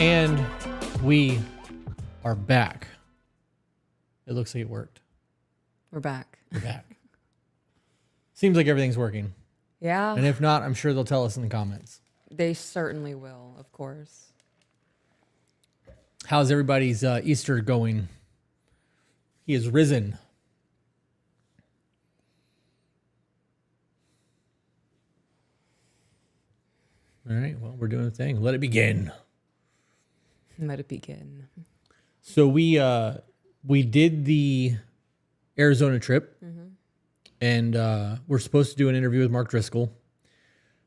And we are back. It looks like it worked. We're back. We're back. Seems like everything's working. Yeah. And if not, I'm sure they'll tell us in the comments. They certainly will, of course. How's everybody's Easter going? He is risen. All right, well, we're doing a thing. Let it begin. Let it begin. So we did the Arizona trip, and we're supposed to do an interview with Mark Driscoll.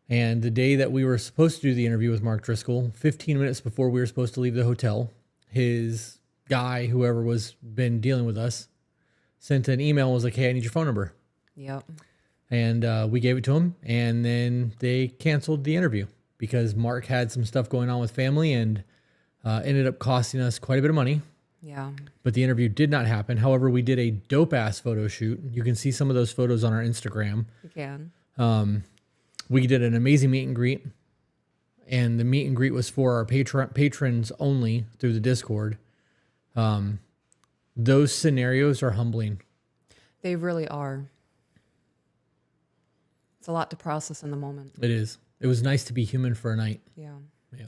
And the day that we were supposed to do the interview with Mark Driscoll, 15 minutes before we were supposed to leave the hotel, his guy, whoever was been dealing with us, sent an email and was like, hey, I need your phone number. Yep. And we gave it to him, and then they canceled the interview because Mark had some stuff going on with family and ended up costing us quite a bit of money. Yeah. But the interview did not happen. However, we did a dope-ass photo shoot. You can see some of those photos on our Instagram. You can. We did an amazing meet and greet. And the meet and greet was for our patrons only through the Discord. Those scenarios are humbling. They really are. It's a lot to process in the moment. It is. It was nice to be human for a night. Yeah. Yeah.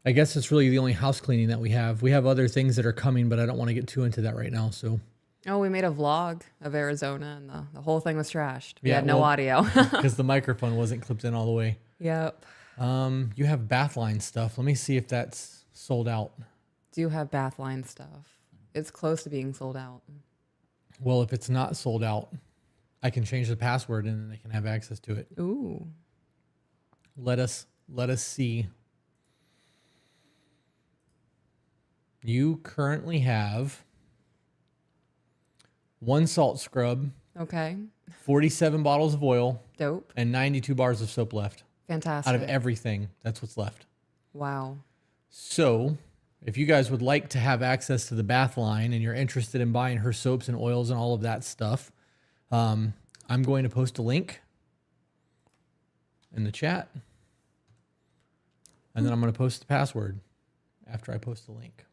I guess it's really the only house cleaning that we have. We have other things that are coming, but I don't want to get too into that right now. So. Oh, we made a vlog of Arizona, and the whole thing was trashed. We had well, no audio. Because the microphone wasn't clipped in all the way. Yep. You have bathline stuff. Let me see if that's sold out. Do have bathline stuff. It's close to being sold out. Well, if it's not sold out, I can change the password and then they can have access to it. Ooh. Let us see. You currently have 1 salt scrub, Okay. 47 bottles of oil, Dope. and 92 bars of soap left. Fantastic. Out of everything, that's what's left. Wow. So, if you guys would like to have access to the bath line and you're interested in buying her soaps and oils and all of that stuff, I'm going to post a link in the chat. And then I'm going to post the password after I post the link.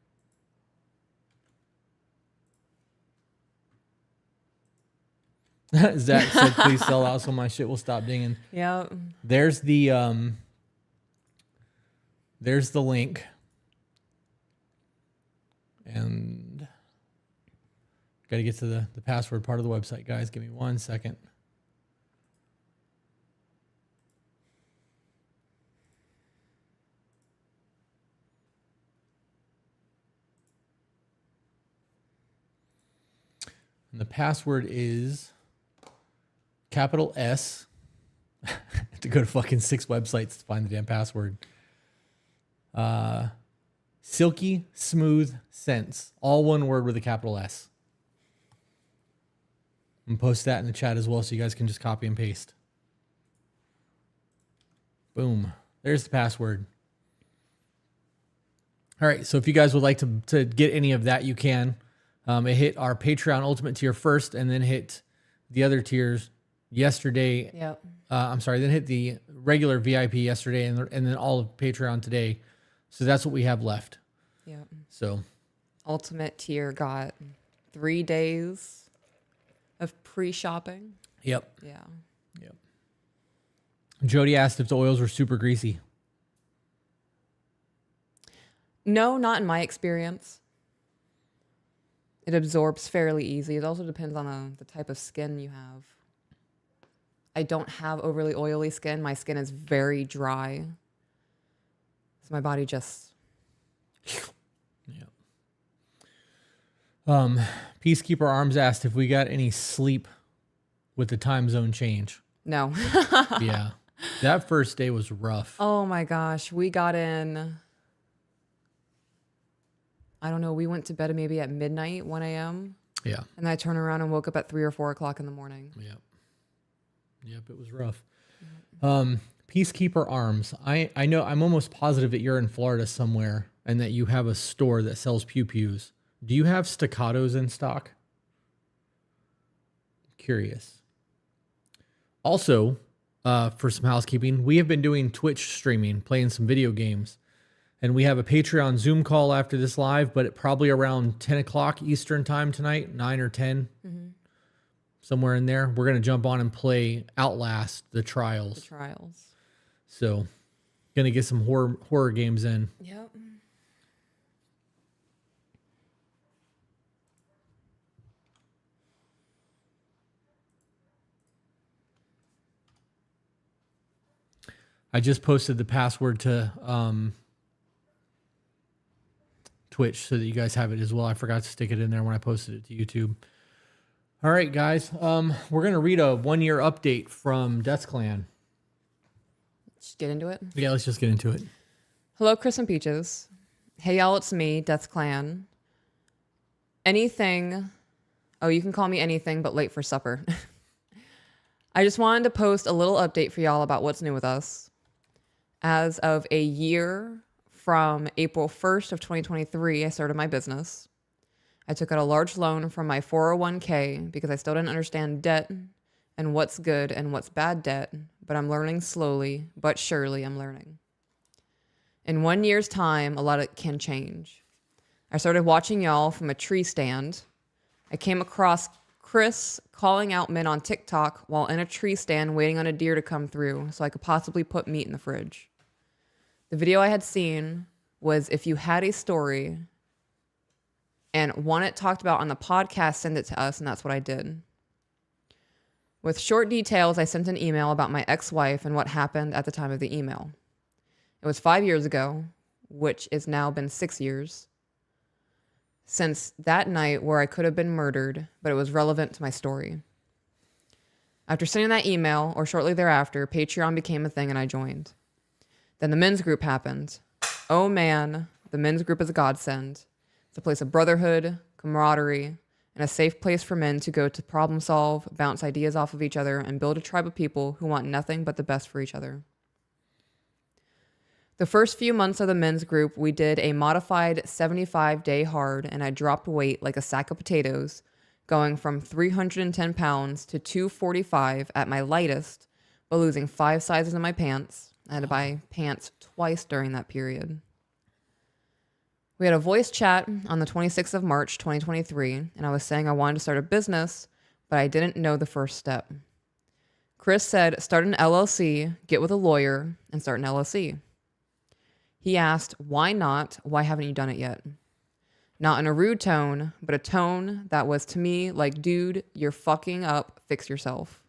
Zach said, please sell out so my shit will stop dinging. Yep. There's the link. And got to get to the password part of the website, guys. Give me 1 second. And the password is capital S. I have to go to fucking 6 websites to find the damn password. Silky Smooth Scents. All one word with a capital S. I'm going to post that in the chat as well so you guys can just copy and paste. Boom. There's the password. All right, so if you guys would like to get any of that, you can. It hit our Patreon Ultimate tier first and then hit the other tiers yesterday. Yep. Then hit the regular VIP yesterday and then all of Patreon today. So that's what we have left. Yep. So Ultimate tier got 3 days of pre-shopping. Yep. Yeah. Yep. Jody asked if the oils were super greasy. No, not in my experience. It absorbs fairly easy. It also depends on the type of skin you have. I don't have overly oily skin. My skin is very dry. So my body just... Yeah. Peacekeeper Arms asked if we got any sleep with the time zone change. No. Yeah. That first day was rough. Oh my gosh. We got in... I don't know. We went to bed maybe at midnight, 1 a.m. Yeah. And I turned around and woke up at 3 or 4 o'clock in the morning. Yep. Yep, it was rough. Peacekeeper Arms. I know, I'm almost positive that you're in Florida somewhere and that you have a store that sells pew-pews. Do you have staccatos in stock? Curious. Also, for some housekeeping. We have been doing Twitch streaming, playing some video games. And we have a Patreon Zoom call after this live, but probably around 10 o'clock Eastern time tonight, 9 or 10, somewhere in there. We're going to jump on and play Outlast, The Trials. The Trials. So, going to get some horror games in. Yep. I just posted the password to Twitch so that you guys have it as well. I forgot to stick it in there when I posted it to YouTube. All right, guys. We're going to read a 1-year update from Death's Clan. Just get into it. Yeah, let's just get into it. Hello, Chris and Peaches. Hey, y'all, it's me, Death's Clan. Anything. Oh, you can call me anything but late for supper. I just wanted to post a little update for y'all about what's new with us. As of a year from April 1st of 2023, I started my business. I took out a large loan from my 401k because I still didn't understand debt and what's good and what's bad debt, but I'm learning slowly, but surely I'm learning. In 1 year's time, a lot can change. I started watching y'all from a tree stand. I came across Chris calling out men on TikTok while in a tree stand waiting on a deer to come through so I could possibly put meat in the fridge. The video I had seen was if you had a story and want it talked about on the podcast, send it to us, and that's what I did. With short details, I sent an email about my ex-wife and what happened at the time of the email. It was 5 years ago, which has now been 6 years, since that night where I could have been murdered, but it was relevant to my story. After sending that email, or shortly thereafter, Patreon became a thing and I joined. Then the men's group happened. Oh man, the men's group is a godsend. It's a place of brotherhood, camaraderie, and a safe place for men to go to problem solve, bounce ideas off of each other, and build a tribe of people who want nothing but the best for each other. The first few months of the men's group, we did a modified 75-day hard, and I dropped weight like a sack of potatoes, going from 310 pounds to 245 at my lightest, but losing 5 sizes in my pants. I had to buy pants twice during that period. We had a voice chat on the 26th of March, 2023, and I was saying I wanted to start a business, but I didn't know the first step. Chris said, start an LLC, get with a lawyer, and start an LLC. He asked, why not? Why haven't you done it yet? Not in a rude tone, but a tone that was to me like, dude, you're fucking up, fix yourself.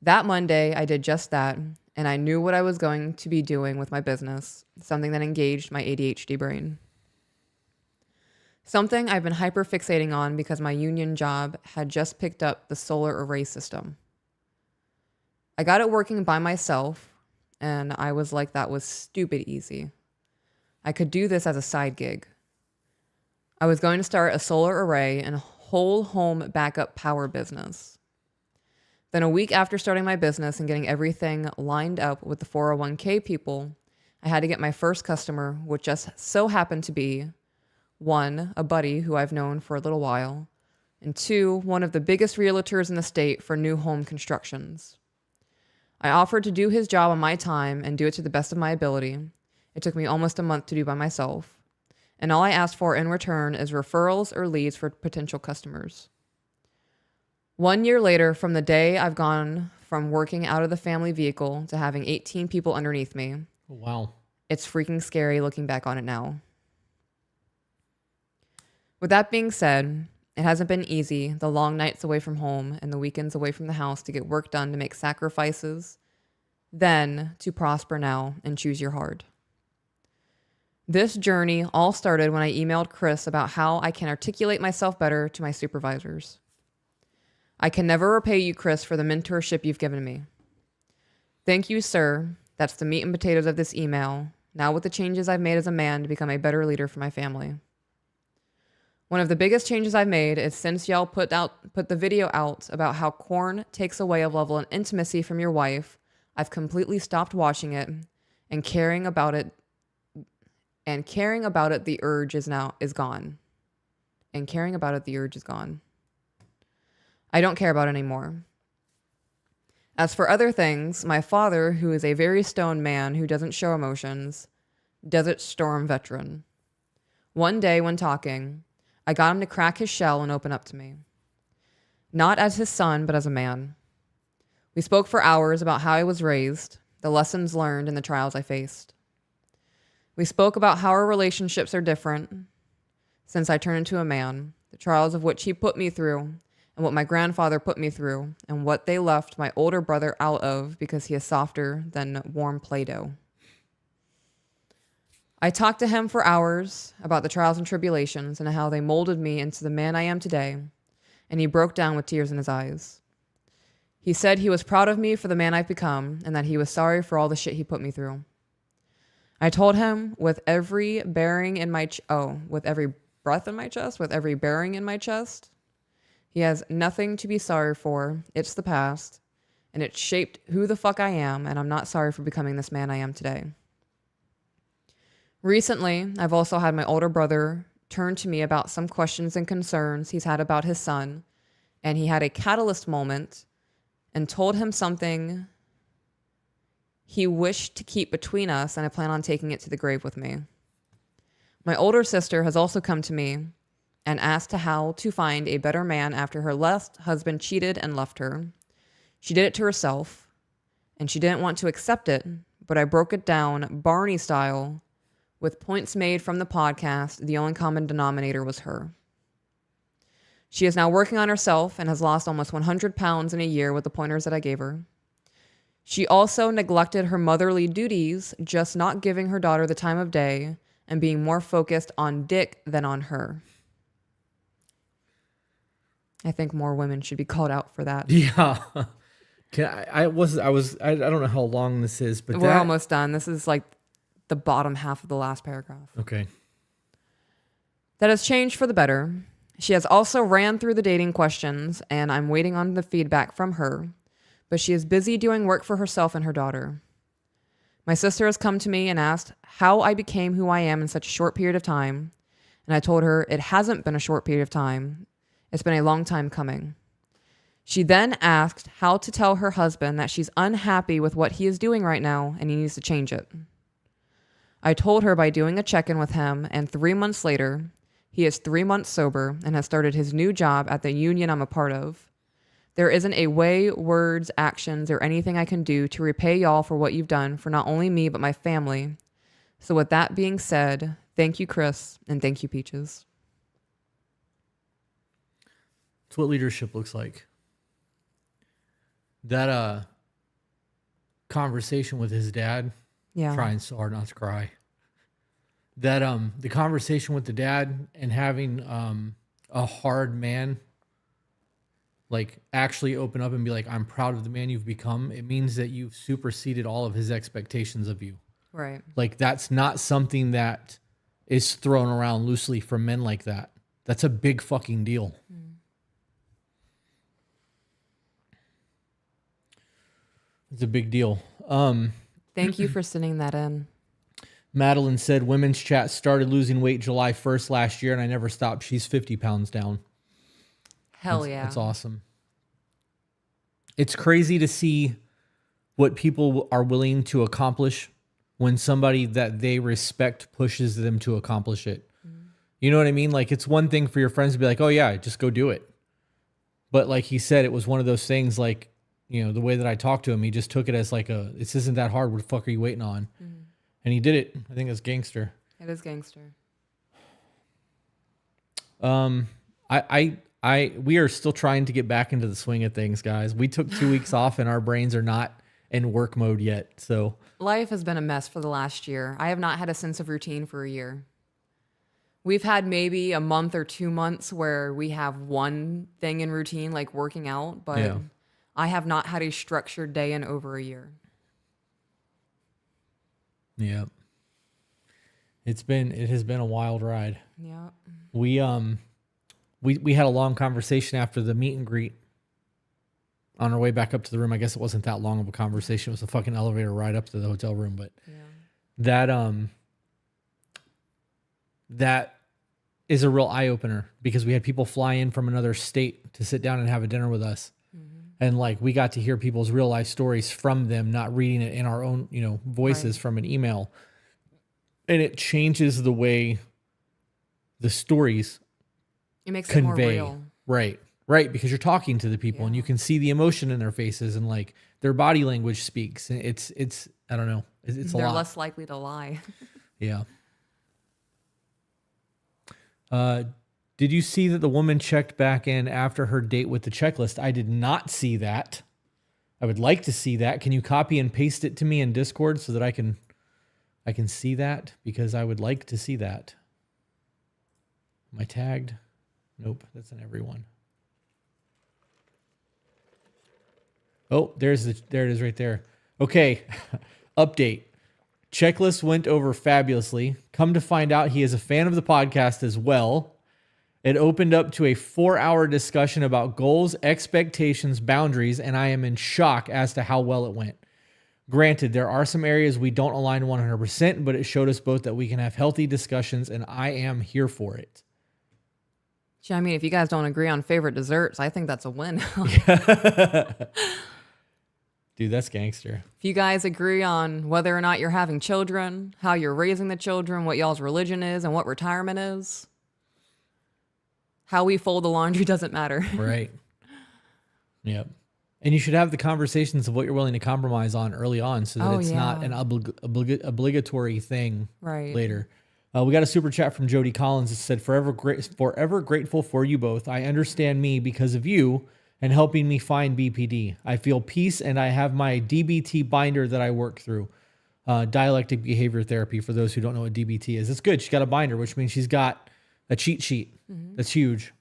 That Monday, I did just that, and I knew what I was going to be doing with my business, something that engaged my ADHD brain. Something I've been hyper-fixating on because my union job had just picked up the solar array system. I got it working by myself, and I was like, that was stupid easy. I could do this as a side gig. I was going to start a solar array and whole home backup power business. Then a week after starting my business and getting everything lined up with the 401k people, I had to get my first customer, which just so happened to be 1, a buddy who I've known for a little while, and 2, one of the biggest realtors in the state for new home constructions. I offered to do his job on my time and do it to the best of my ability. It took me almost a month to do by myself. And all I asked for in return is referrals or leads for potential customers. 1 year later, from the day I've gone from working out of the family vehicle to having 18 people underneath me. Wow. It's freaking scary looking back on it now. With that being said, it hasn't been easy, the long nights away from home and the weekends away from the house to get work done, to make sacrifices, then to prosper now and choose your heart. This journey all started when I emailed Chris about how I can articulate myself better to my supervisors. I can never repay you, Chris, for the mentorship you've given me. Thank you, sir. That's the meat and potatoes of this email. Now with the changes I've made as a man to become a better leader for my family. One of the biggest changes I've made is since y'all put the video out about how corn takes away a level of intimacy from your wife, I've completely stopped watching it and caring about it. And caring about it, the urge is gone. And caring about it, the urge is gone. I don't care about it anymore. As for other things, my father, who is a very stone man who doesn't show emotions, Desert Storm veteran. One day when talking, I got him to crack his shell and open up to me. Not as his son, but as a man. We spoke for hours about how I was raised, the lessons learned, and the trials I faced. We spoke about how our relationships are different since I turned into a man, the trials of which he put me through, and what my grandfather put me through, and what they left my older brother out of because he is softer than warm Play-Doh. I talked to him for hours about the trials and tribulations and how they molded me into the man I am today, and he broke down with tears in his eyes. He said he was proud of me for the man I've become and that he was sorry for all the shit he put me through. I told him with every bearing in my with every breath in my chest, with every bearing in my chest, he has nothing to be sorry for. It's the past, and it shaped who the fuck I am, and I'm not sorry for becoming this man I am today. Recently, I've also had my older brother turn to me about some questions and concerns he's had about his son, and he had a catalyst moment and told him something he wished to keep between us, and I plan on taking it to the grave with me. My older sister has also come to me and asked how to find a better man after her last husband cheated and left her. She did it to herself, and she didn't want to accept it, but I broke it down Barney style with points made from the podcast. The only common denominator was her. She is now working on herself and has lost almost 100 pounds in a year with the pointers that I gave her. She also neglected her motherly duties, just not giving her daughter the time of day and being more focused on Dick than on her. I think more women should be called out for that. Yeah. I don't know how long this is, but we're almost done. This is like the bottom half of the last paragraph. Okay. That has changed for the better. She has also ran through the dating questions, and I'm waiting on the feedback from her, but she is busy doing work for herself and her daughter. My sister has come to me and asked how I became who I am in such a short period of time, and I told her it hasn't been a short period of time. It's been a long time coming. She then asked how to tell her husband that she's unhappy with what he is doing right now and he needs to change it. I told her by doing a check-in with him, and 3 months later, he is 3 months sober and has started his new job at the union I'm a part of. There isn't a way, words, actions, or anything I can do to repay y'all for what you've done for not only me, but my family. So with that being said, thank you, Chris, and thank you, Peaches. That's what leadership looks like. That conversation with his dad, trying so hard not to cry. That the conversation with the dad and having a hard man like actually open up and be like, I'm proud of the man you've become. It means that you've superseded all of his expectations of you. Right. Like that's not something that is thrown around loosely from men like that. That's a big fucking deal. It's a big deal. Thank you for sending that in. Madeline said women's chat started losing weight July 1st last year and I never stopped. She's 50 pounds down. Yeah. That's awesome. It's crazy to see what people are willing to accomplish when somebody that they respect pushes them to accomplish it. You know what I mean? Like it's one thing for your friends to be like, oh yeah, just go do it. But like he said, it was one of those things like, you know, the way that I talked to him, he just took it as like this isn't that hard. What the fuck are you waiting on? And he did it. I think it's gangster. It is gangster. We are still trying to get back into the swing of things, guys. We took 2 weeks off and our brains are not in work mode yet. So life has been a mess for the last year. I have not had a sense of routine for a year. We've had maybe a month or 2 months where we have one thing in routine, like working out, but I have not had a structured day in over a year. Yeah. It has been a wild ride. Yeah. We had a long conversation after the meet and greet on our way back up to the room. I guess it wasn't that long of a conversation. It was a fucking elevator ride up to the hotel room, but that is a real eye opener because we had people fly in from another state to sit down and have a dinner with us. And like we got to hear people's real life stories from them, not reading it in our own, voices from an email. And it changes the way the stories It makes it more convey. real. Right. Because you're talking to the people and you can see the emotion in their faces and like their body language speaks. And it's I don't know. It's a lot. They're less likely to lie. Yeah. Did you see that the woman checked back in after her date with the checklist? I did not see that. I would like to see that. Can you copy and paste it to me in Discord so that I can see that? Because I would like to see that. Am I tagged? Nope, that's in everyone. Oh, there it is right there. Okay. Update. Checklist went over fabulously. Come to find out he is a fan of the podcast as well. It opened up to a 4-hour discussion about goals, expectations, boundaries, and I am in shock as to how well it went. Granted, there are some areas we don't align 100%, but it showed us both that we can have healthy discussions, and I am here for it. I mean, if you guys don't agree on favorite desserts, I think that's a win. Dude, that's gangster. If you guys agree on whether or not you're having children, how you're raising the children, what y'all's religion is, and what retirement is, how we fold the laundry doesn't matter. Right. Yep. And you should have the conversations of what you're willing to compromise on early on so that it's not an obligatory thing later. We got a super chat from Jody Collins that said, forever grateful for you both. I understand me because of you and helping me find BPD. I feel peace and I have my DBT binder that I work through. Dialectic behavior therapy, for those who don't know what DBT is. It's good. She's got a binder, which means she's got a cheat sheet. That's huge.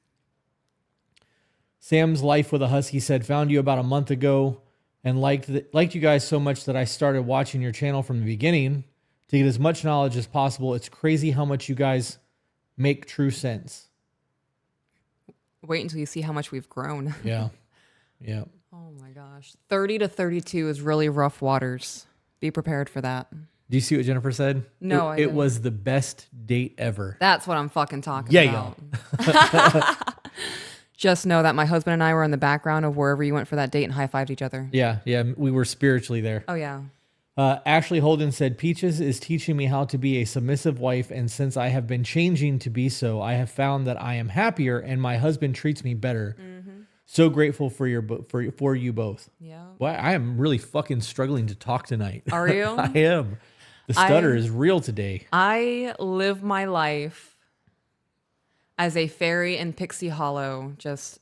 Sam's Life with a Husky said, found you about a month ago and liked you guys so much that I started watching your channel from the beginning to get as much knowledge as possible. It's crazy how much you guys make true sense. Wait until you see how much we've grown. Yeah. Oh my gosh. 30 to 32 is really rough waters. Be prepared for that. Do you see what Jennifer said? No, it was the best date ever. That's what I'm fucking talking about. Just know that my husband and I were in the background of wherever you went for that date and high-fived each other. Yeah. We were spiritually there. Oh, yeah. Ashley Holden said, Peaches is teaching me how to be a submissive wife, and since I have been changing to be so, I have found that I am happier and my husband treats me better. So grateful for you both. Yeah. Well, I am really fucking struggling to talk tonight. Are you? I am. The stutter is real today. I live my life as a fairy in Pixie Hollow, just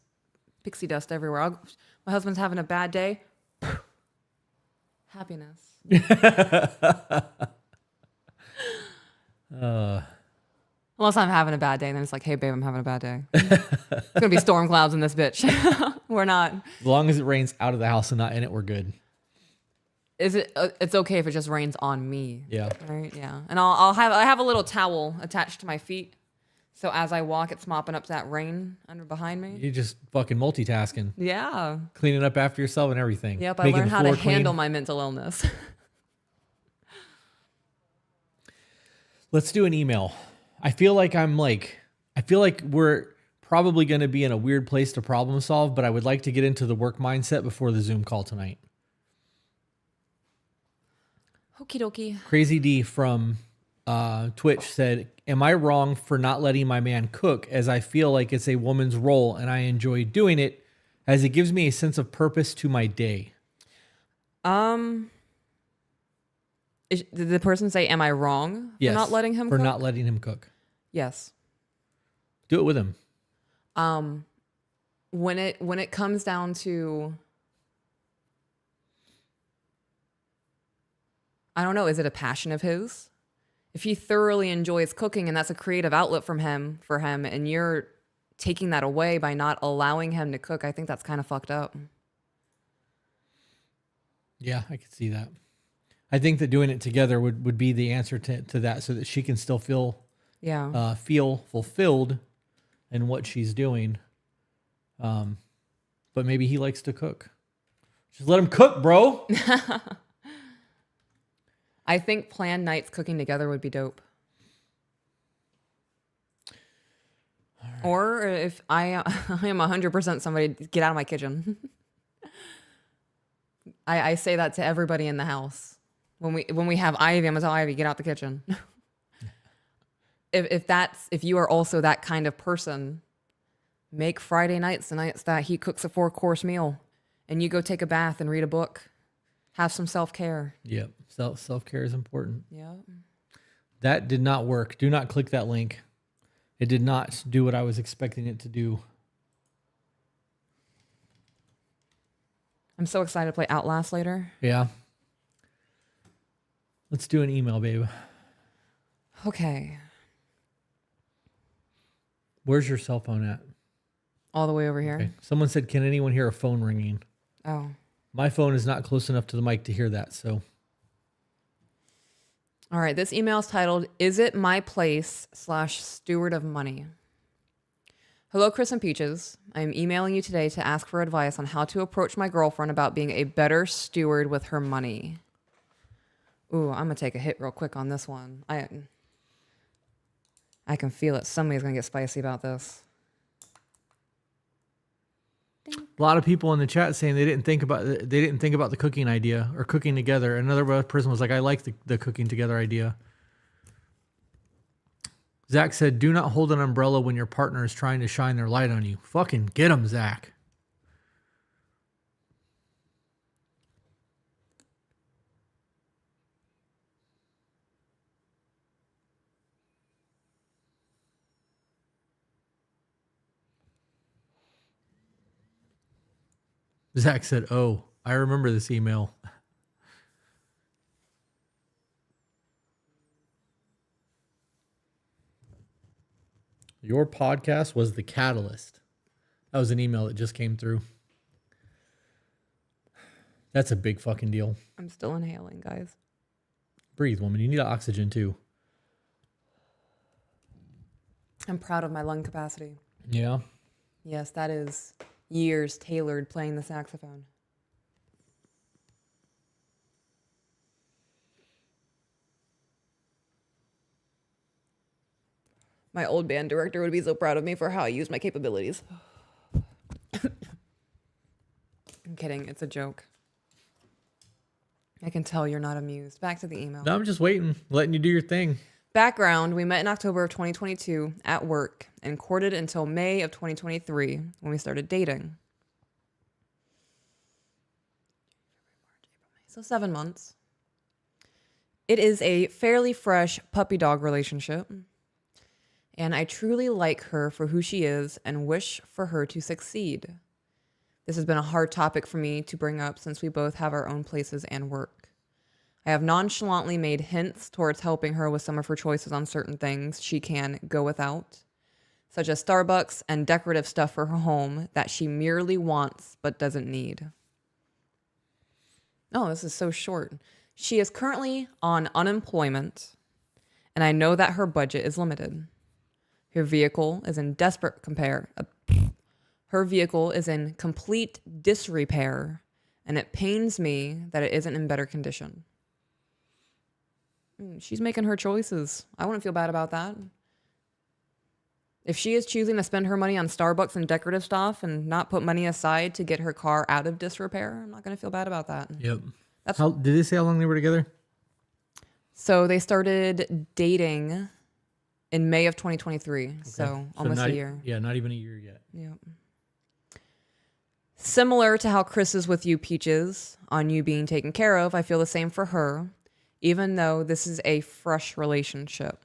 pixie dust everywhere. My husband's having a bad day. Happiness. Unless I'm having a bad day, and then it's like, hey, babe, I'm having a bad day. It's going to be storm clouds in this bitch. We're not. As long as it rains out of the house and not in it, we're good. It's okay if it just rains on me. Yeah. Right? Yeah. And I have a little towel attached to my feet. So as I walk, it's mopping up that rain under behind me. You're just fucking multitasking. Yeah. Cleaning up after yourself and everything. Yep. I learned how to handle my mental illness. Let's do an email. I feel like we're probably going to be in a weird place to problem solve, but I would like to get into the work mindset before the Zoom call tonight. Okie dokie. Crazy D from Twitch said, am I wrong for not letting my man cook, as I feel like it's a woman's role and I enjoy doing it as it gives me a sense of purpose to my day? Did the person say, am I wrong for not letting him cook? For not letting him cook. Yes. Do it with him. When it comes down to, I don't know, is it a passion of his? If he thoroughly enjoys cooking and that's a creative outlet for him, and you're taking that away by not allowing him to cook, I think that's kind of fucked up. Yeah, I could see that. I think that doing it together would be the answer to that, so that she can still feel fulfilled in what she's doing. But maybe he likes to cook. Just let him cook, bro. I think planned nights cooking together would be dope. Right. Or if I am 100% somebody, get out of my kitchen. I say that to everybody in the house. When we have Ivy, I'm gonna tell Ivy, get out the kitchen. If you are also that kind of person, make Friday nights the nights that he cooks a 4-course meal and you go take a bath and read a book. Have some self-care. Yep. Self-care is important. Yeah. That did not work. Do not click that link. It did not do what I was expecting it to do. I'm so excited to play Outlast later. Yeah. Let's do an email, babe. Okay. Where's your cell phone at? All the way over here. Okay. Someone said, can anyone hear a phone ringing? Oh. My phone is not close enough to the mic to hear that, so. All right. This email is titled, Is It My Place /Steward of Money? Hello, Chris and Peaches. I am emailing you today to ask for advice on how to approach my girlfriend about being a better steward with her money. Ooh, I'm going to take a hit real quick on this one. I can feel it. Somebody's going to get spicy about this. A lot of people in the chat saying they didn't think about the cooking idea or cooking together. Another person was like, I like the cooking together idea. Zach said, do not hold an umbrella when your partner is trying to shine their light on you. Fucking get him, Zach. Zach said, oh, I remember this email. Your podcast was the catalyst. That was an email that just came through. That's a big fucking deal. I'm still inhaling, guys. Breathe, woman. You need oxygen too. I'm proud of my lung capacity. Yeah. Yes, that is years tailored playing the saxophone. My old band director would be so proud of me for how I use my capabilities. I'm kidding. It's a joke. I can tell you're not amused. Back to the email. No, I'm just waiting, letting you do your thing. Background, we met in October of 2022 at work and courted until May of 2023 when we started dating. So 7 months. It is a fairly fresh puppy dog relationship. And I truly like her for who she is and wish for her to succeed. This has been a hard topic for me to bring up since we both have our own places and work. I have nonchalantly made hints towards helping her with some of her choices on certain things she can go without, such as Starbucks and decorative stuff for her home that she merely wants but doesn't need. Oh, this is so short. She is currently on unemployment, and I know that her budget is limited. Her vehicle is in Her vehicle is in complete disrepair, and it pains me that it isn't in better condition. She's making her choices. I wouldn't feel bad about that. If she is choosing to spend her money on Starbucks and decorative stuff and not put money aside to get her car out of disrepair, I'm not going to feel bad about that. Yep. Did they say how long they were together? So they started dating in May of 2023. Okay. So almost a year. Yeah, not even a year yet. Yep. Similar to how Chris is with you, Peaches, on you being taken care of, I feel the same for her, even though this is a fresh relationship.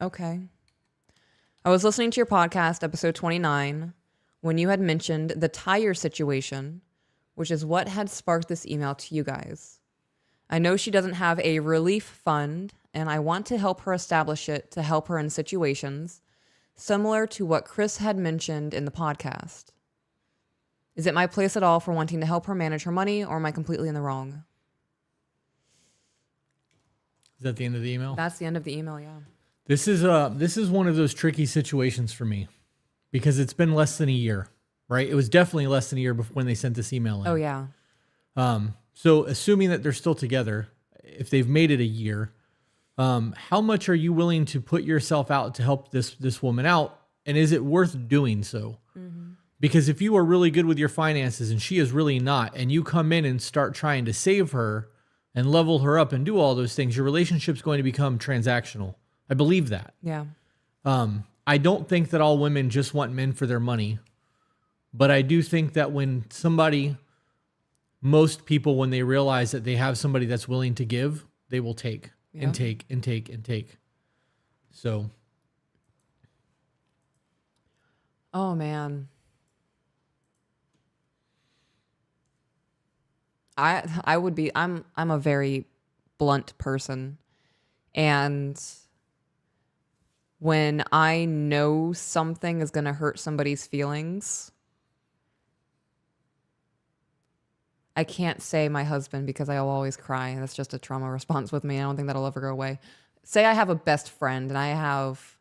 Okay. I was listening to your podcast, episode 29, when you had mentioned the tire situation, which is what had sparked this email to you guys. I know she doesn't have a relief fund, and I want to help her establish it to help her in situations similar to what Chris had mentioned in the podcast. Is it my place at all for wanting to help her manage her money, or am I completely in the wrong? Is that the end of the email? That's the end of the email, yeah. This is one of those tricky situations for me because it's been less than a year, right? It was definitely less than a year before when they sent this email in. Oh, yeah. So assuming that they're still together, if they've made it a year, how much are you willing to put yourself out to help this woman out? And is it worth doing so? Mm-hmm. Because if you are really good with your finances and she is really not, and you come in and start trying to save her and level her up and do all those things, your relationship's going to become transactional. I believe that. Yeah. I don't think that all women just want men for their money, but I do think that most people, when they realize that they have somebody that's willing to give, they will take and take and take and take. So. Oh man. I'm a very blunt person. And when I know something is going to hurt somebody's feelings, I can't say my husband because I'll always cry. That's just a trauma response with me. I don't think that'll ever go away. Say I have a best friend and I have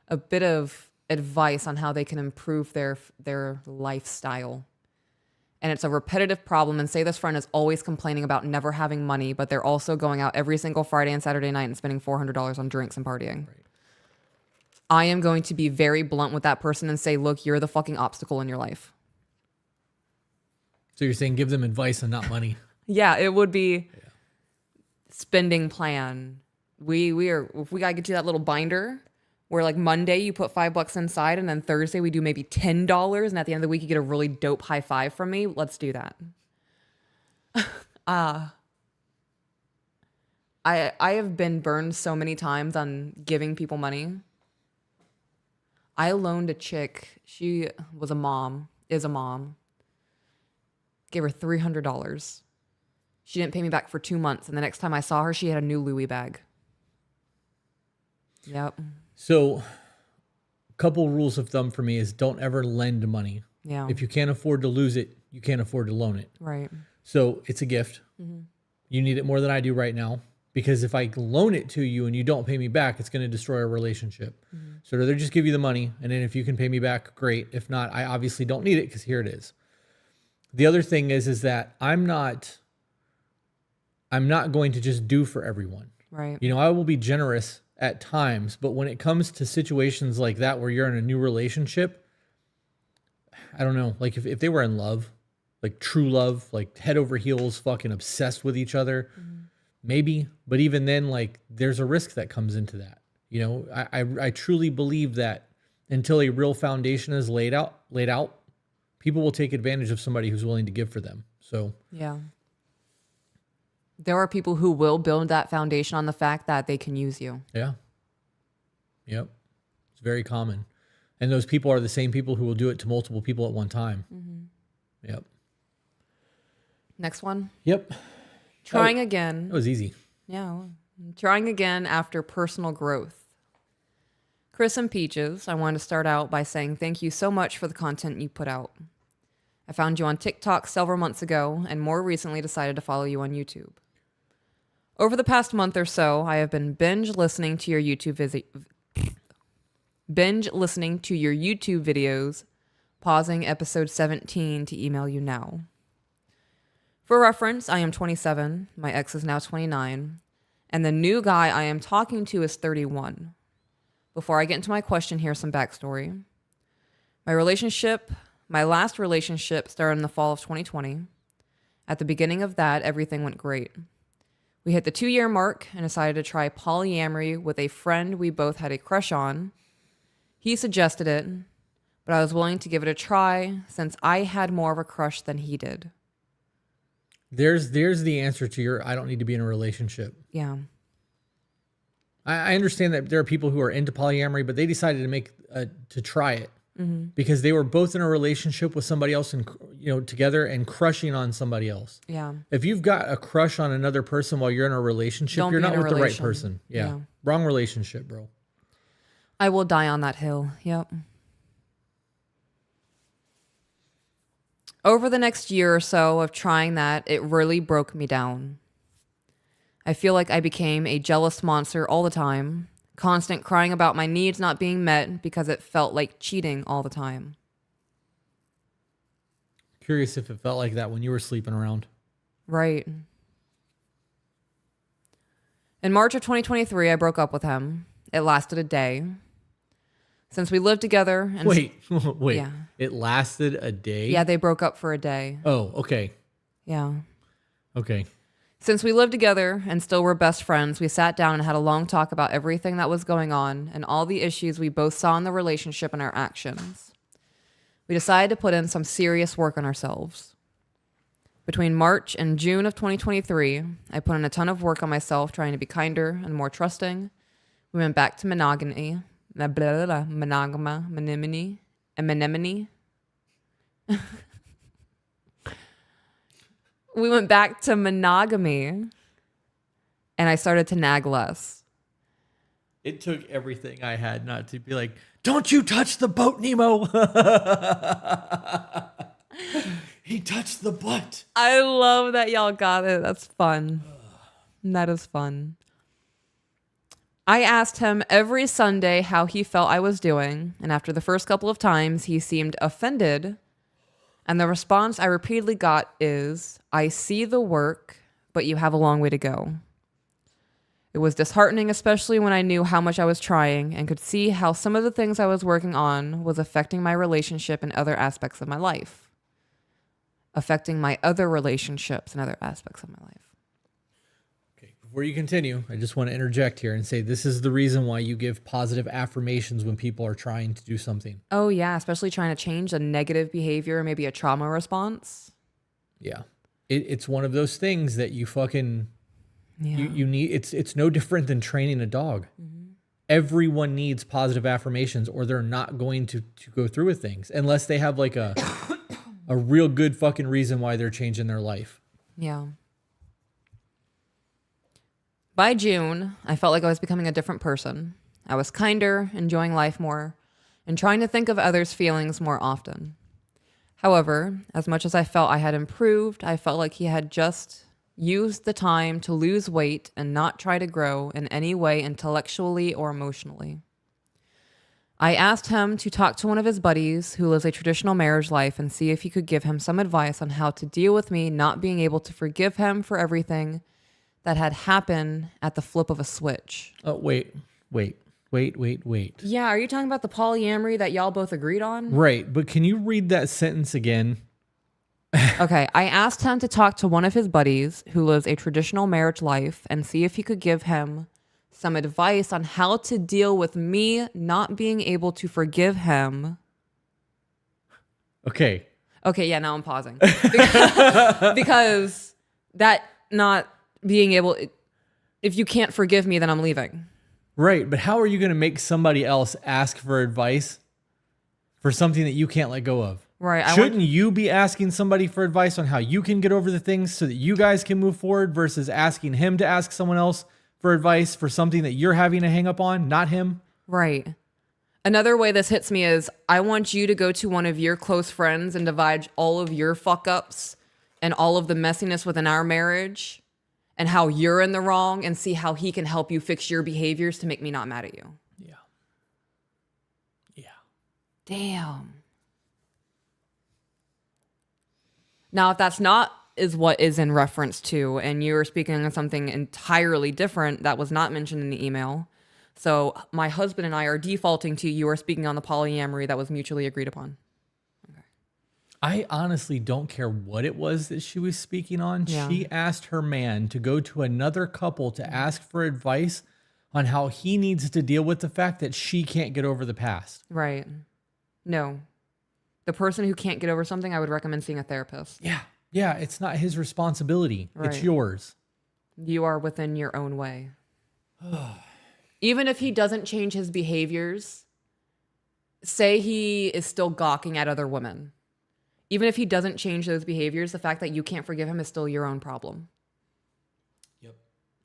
a bit of advice on how they can improve their lifestyle. And it's a repetitive problem. And say this friend is always complaining about never having money, but they're also going out every single Friday and Saturday night and spending $400 on drinks and partying. Right. I am going to be very blunt with that person and say, look, you're the fucking obstacle in your life. So you're saying give them advice and not money? Yeah, it would be spending plan. If we gotta get you that little binder where like Monday you put $5 inside and then Thursday we do maybe $10 and at the end of the week you get a really dope high five from me. Let's do that. I have been burned so many times on giving people money. I loaned a chick. She was a mom, is a mom. Gave her $300. She didn't pay me back for 2 months. And the next time I saw her, she had a new Louis bag. Yep. So a couple rules of thumb for me is don't ever lend money. Yeah. If you can't afford to lose it, you can't afford to loan it. Right. So it's a gift. Mm-hmm. You need it more than I do right now. Because if I loan it to you and you don't pay me back, it's going to destroy our relationship. Mm-hmm. So I'd rather just give you the money. And then if you can pay me back, great. If not, I obviously don't need it because here it is. The other thing is that I'm not going to just do for everyone. Right. You know, I will be generous at times, but when it comes to situations like that where you're in a new relationship, I don't know, like if they were in love, like true love, like head over heels, fucking obsessed with each other, maybe, but even then, like there's a risk that comes into that. You know, I truly believe that until a real foundation is laid out, people will take advantage of somebody who's willing to give for them. So yeah. There are people who will build that foundation on the fact that they can use you. Yeah. Yep. It's very common. And those people are the same people who will do it to multiple people at one time. Mm-hmm. Yep. Next one. Yep. Trying again. That was easy. Yeah. Trying again after personal growth. Chris and Peaches, I want to start out by saying thank you so much for the content you put out. I found you on TikTok several months ago and more recently decided to follow you on YouTube. Over the past month or so, I have been binge listening to your YouTube videos, pausing episode 17 to email you now. For reference, I am 27, my ex is now 29, and the new guy I am talking to is 31. Before I get into my question, here's some backstory. My last relationship started in the fall of 2020. At the beginning of that, everything went great. We hit the 2-year mark and decided to try polyamory with a friend we both had a crush on. He suggested it, but I was willing to give it a try since I had more of a crush than he did. There's the answer to your I don't need to be in a relationship. Yeah. I understand that there are people who are into polyamory, but they decided to try it because they were both in a relationship with somebody else and together and crushing on somebody else. Yeah. If you've got a crush on another person while you're in a relationship, you're not with the right person. Yeah. Wrong relationship, bro. I will die on that hill. Yep. Over the next year or so of trying that, it really broke me down. I feel like I became a jealous monster all the time, constant crying about my needs not being met because it felt like cheating all the time. Curious if it felt like that when you were sleeping around. Right. In March of 2023, I broke up with him. It lasted a day. Since we lived together and Wait, wait. Yeah. It lasted a day? yeah, they broke up for a day. Oh, okay. Yeah. Okay. Since we lived together and still were best friends, we sat down and had a long talk about everything that was going on and all the issues we both saw in the relationship and our actions. We decided to put in some serious work on ourselves. Between March and June of 2023, I put in a ton of work on myself, trying to be kinder and more trusting. We went back to monogamy, monogamy. We went back to monogamy, and I started to nag less. It took everything I had not to be like, don't you touch the boat, Nemo. He touched the butt. I love that y'all got it. That's fun. That is fun. I asked him every Sunday how he felt I was doing, and after the first couple of times, he seemed offended. And the response I repeatedly got is, I see the work, but you have a long way to go. It was disheartening, especially when I knew how much I was trying and could see how some of the things I was working on was affecting my relationship and other aspects of my life. Affecting my other relationships and other aspects of my life. Okay, before you continue, I just want to interject here and say this is the reason why you give positive affirmations when people are trying to do something. Oh, yeah, especially trying to change a negative behavior, maybe a trauma response. Yeah. It's one of those things that you fucking... Yeah. You need... It's no different than training a dog. Mm-hmm. Everyone needs positive affirmations or they're not going to go through with things unless they have like a real good fucking reason why they're changing their life. Yeah. By June, I felt like I was becoming a different person. I was kinder, enjoying life more, and trying to think of others' feelings more often. However, as much as I felt I had improved, I felt like he had just used the time to lose weight and not try to grow in any way intellectually or emotionally. I asked him to talk to one of his buddies who lives a traditional marriage life and see if he could give him some advice on how to deal with me not being able to forgive him for everything that had happened at the flip of a switch. Oh, wait. Yeah, are you talking about the polyamory that y'all both agreed on? Right, but can you read that sentence again? Okay, I asked him to talk to one of his buddies who lives a traditional marriage life and see if he could give him some advice on how to deal with me not being able to forgive him. Okay. Okay, yeah, now I'm pausing. Because that not being able, if you can't forgive me, then I'm leaving. Right, but how are you going to make somebody else ask for advice for something that you can't let go of? Right. Shouldn't you be asking somebody for advice on how you can get over the things so that you guys can move forward versus asking him to ask someone else for advice for something that you're having to hang up on, not him? Right. Another way this hits me is I want you to go to one of your close friends and divide all of your fuck ups and all of the messiness within our marriage and how you're in the wrong and see how he can help you fix your behaviors to make me not mad at you. Yeah. Yeah. Damn. Now, if that's not is what is in reference to, and you're speaking on something entirely different that was not mentioned in the email. So my husband and I are defaulting to you are speaking on the polyamory that was mutually agreed upon. Okay. I honestly don't care what it was that she was speaking on. Yeah. She asked her man to go to another couple to ask for advice on how he needs to deal with the fact that she can't get over the past. Right. No. The person who can't get over something, I would recommend seeing a therapist. Yeah. Yeah, it's not his responsibility. It's Right. yours. You are within your own way. Even if he doesn't change his behaviors, say he is still gawking at other women. Even if he doesn't change those behaviors, the fact that you can't forgive him is still your own problem. Yep.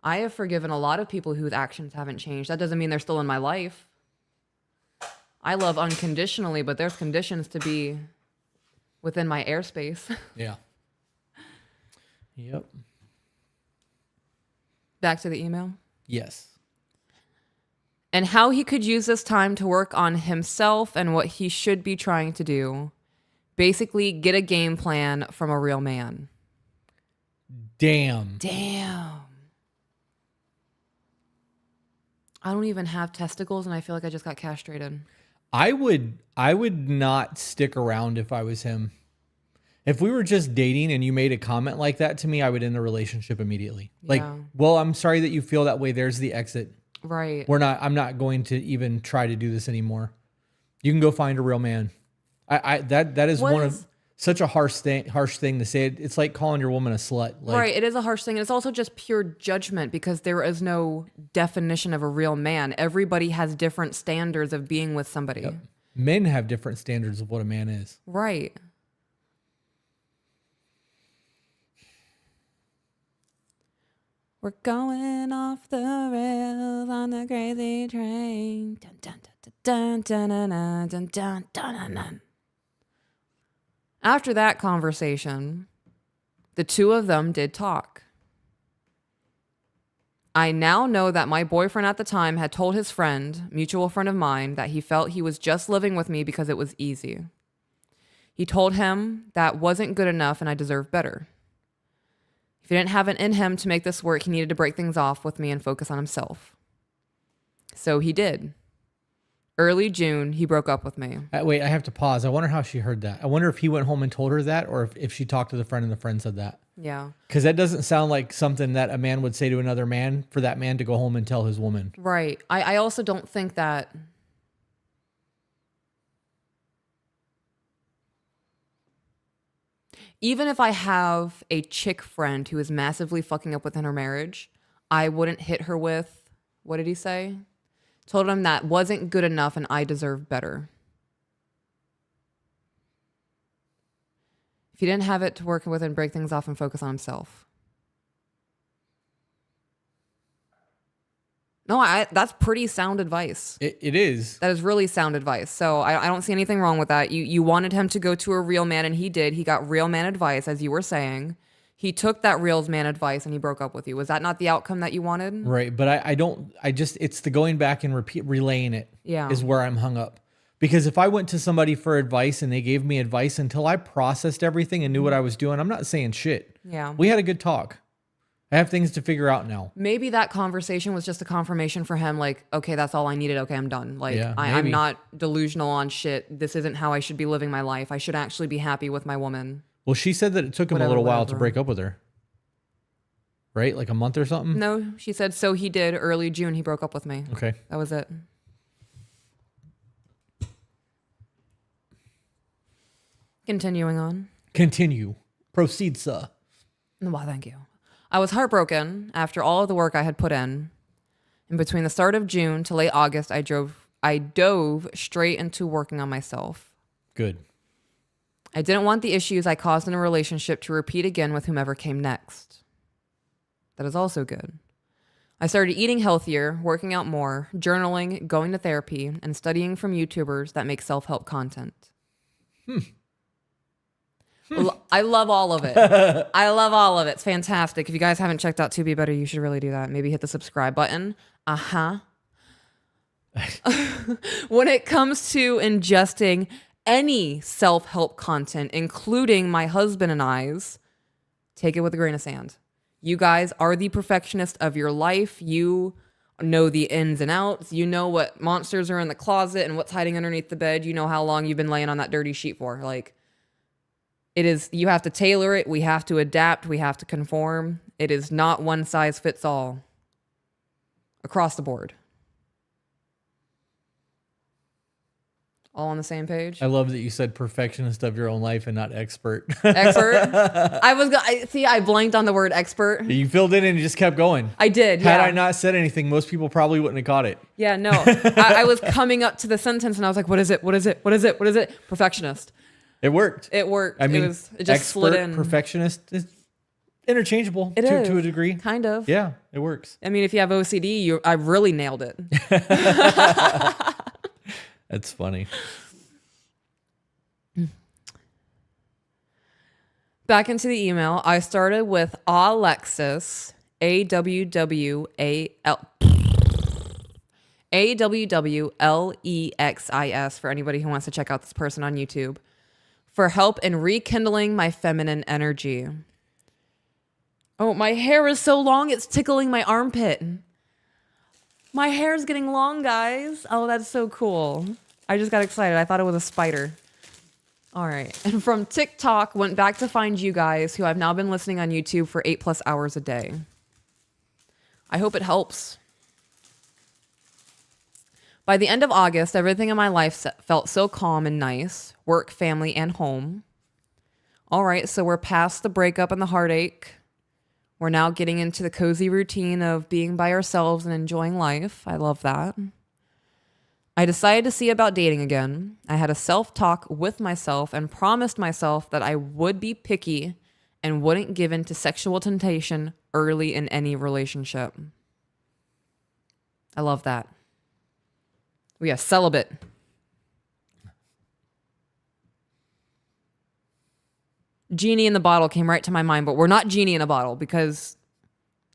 I have forgiven a lot of people whose actions haven't changed. That doesn't mean they're still in my life. I love unconditionally, but there's conditions to be within my airspace. Yeah. Yep. Back to the email. Yes. And how he could use this time to work on himself and what he should be trying to do. Basically, get a game plan from a real man. Damn. I don't even have testicles, and I feel like I just got castrated. I would not stick around if I was him. If we were just dating and you made a comment like that to me, I would end the relationship immediately. Like, Yeah. well, I'm sorry that you feel that way. There's the exit. Right. I'm not going to even try to do this anymore. You can go find a real man. That is such a harsh thing to say. It's like calling your woman a slut. Like, Right. It is a harsh thing. And it's also just pure judgment because there is no definition of a real man. Everybody has different standards of being with somebody. Yep. Men have different standards of what a man is. Right. We're going off the rails on the crazy train. Dun, dun, dun, dun, dun, dun, dun, dun, dun, dun, dun. After that conversation, the two of them did talk. I now know that my boyfriend at the time had told his friend, mutual friend of mine, that he felt he was just living with me because it was easy. He told him that wasn't good enough and I deserved better. If he didn't have it in him to make this work, he needed to break things off with me and focus on himself. So he did. Early June, he broke up with me. Wait, I have to pause. I wonder how she heard that. I wonder if he went home and told her that, or if she talked to the friend and the friend said that. Yeah. Because that doesn't sound like something that a man would say to another man for that man to go home and tell his woman. Right. I also don't think that... Even if I have a chick friend who is massively fucking up within her marriage, I wouldn't hit her with, what did he say? Told him that wasn't good enough and I deserve better. If he didn't have it to work with and break things off and focus on himself. No, that's pretty sound advice. It is. That is really sound advice. So I don't see anything wrong with that. You wanted him to go to a real man and he did. He got real man advice, as you were saying. He took that real man advice and he broke up with you. Was that not the outcome that you wanted? Right. But it's the going back and relaying it is where I'm hung up. Because if I went to somebody for advice and they gave me advice until I processed everything and knew what I was doing, I'm not saying shit. Yeah. We had a good talk. I have things to figure out now. Maybe that conversation was just a confirmation for him, like, okay, that's all I needed. Okay, I'm done. Like, Yeah, I'm not delusional on shit. This isn't how I should be living my life. I should actually be happy with my woman. Well, she said that it took him a little while to break up with her. Right? Like a month or something? No, she said, so he did. Early June, he broke up with me. Okay. That was it. Continuing on. Continue. Proceed, sir. Well, thank you. I was heartbroken after all of the work I had put in. And between the start of June to late August, I dove straight into working on myself. Good. I didn't want the issues I caused in a relationship to repeat again with whomever came next. That is also good. I started eating healthier, working out more, journaling, going to therapy, and studying from YouTubers that make self-help content. I love all of it. I love all of it. It's fantastic. If you guys haven't checked out To Be Better, you should really do that. Maybe hit the subscribe button. When it comes to ingesting any self-help content, including my husband and I's, take it with a grain of sand. You guys are the perfectionist of your life. You know the ins and outs. You know what monsters are in the closet and what's hiding underneath the bed. You know how long you've been laying on that dirty sheet for. Like, it is, you have to tailor it. We have to adapt. We have to conform. It is not one size fits all across the board. All on the same page? I love that you said perfectionist of your own life and not expert. Expert? I blanked on the word expert. You filled in and you just kept going. I did, Had yeah. I not said anything, most people probably wouldn't have caught it. Yeah, no. I was coming up to the sentence and I was like, what is it? What is it? What is it? What is it? Perfectionist. It worked. It worked. I mean, it just slid in. Perfectionist is interchangeable It is, to a degree. Kind of. Yeah, it works. I mean, if you have OCD, I really nailed it. That's funny. Back into the email, I started with Alexis, AWWLEXIS, for anybody who wants to check out this person on YouTube, for help in rekindling my feminine energy. Oh, my hair is so long, it's tickling my armpit. My hair is getting long, guys. Oh, that's so cool. I just got excited. I thought it was a spider. All right. And from TikTok, went back to find you guys, who I've now been listening on YouTube for 8+ hours a day. I hope it helps. By the end of August, everything in my life felt so calm and nice. Work, family, and home. All right, so we're past the breakup and the heartache. We're now getting into the cozy routine of being by ourselves and enjoying life. I love that. I decided to see about dating again. I had a self-talk with myself and promised myself that I would be picky and wouldn't give in to sexual temptation early in any relationship. I love that. We are celibate. Genie in the bottle came right to my mind, but we're not genie in a bottle because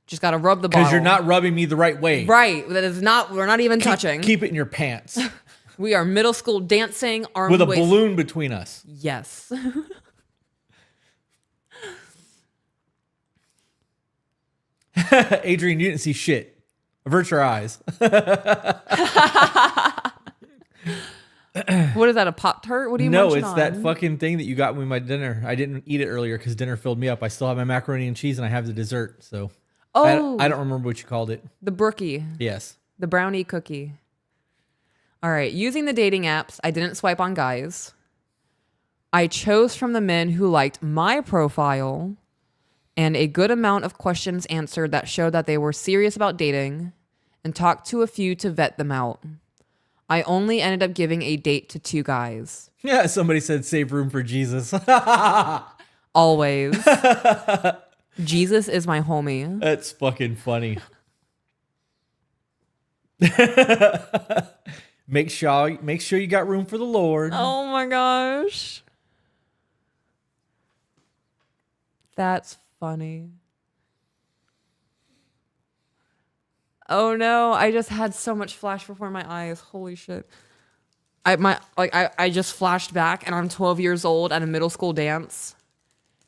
just got to rub the bottle. Because you're not rubbing me the right way. Right. That is not, we're not even touching. Keep it in your pants. We are middle school dancing, arm with a waist. balloon between us. Yes. Adrian, you didn't see shit. Avert your eyes. What is that, a Pop-Tart? What do you No, munching it's on? that fucking thing that you got me my dinner. I didn't eat it earlier because dinner filled me up. I still have my macaroni and cheese and I have the dessert. So Oh, I don't remember what you called it. the brookie. Yes. The brownie cookie. All right. Using the dating apps, I didn't swipe on guys. I chose from the men who liked my profile and a good amount of questions answered that showed that they were serious about dating, and talked to a few to vet them out. I only ended up giving a date to 2 guys. Yeah, somebody said save room for Jesus. Always. Jesus is my homie. That's fucking funny. Make sure you got room for the Lord. Oh my gosh. That's funny. Oh no, I just had so much flash before my eyes. Holy shit. I just flashed back and I'm 12 years old at a middle school dance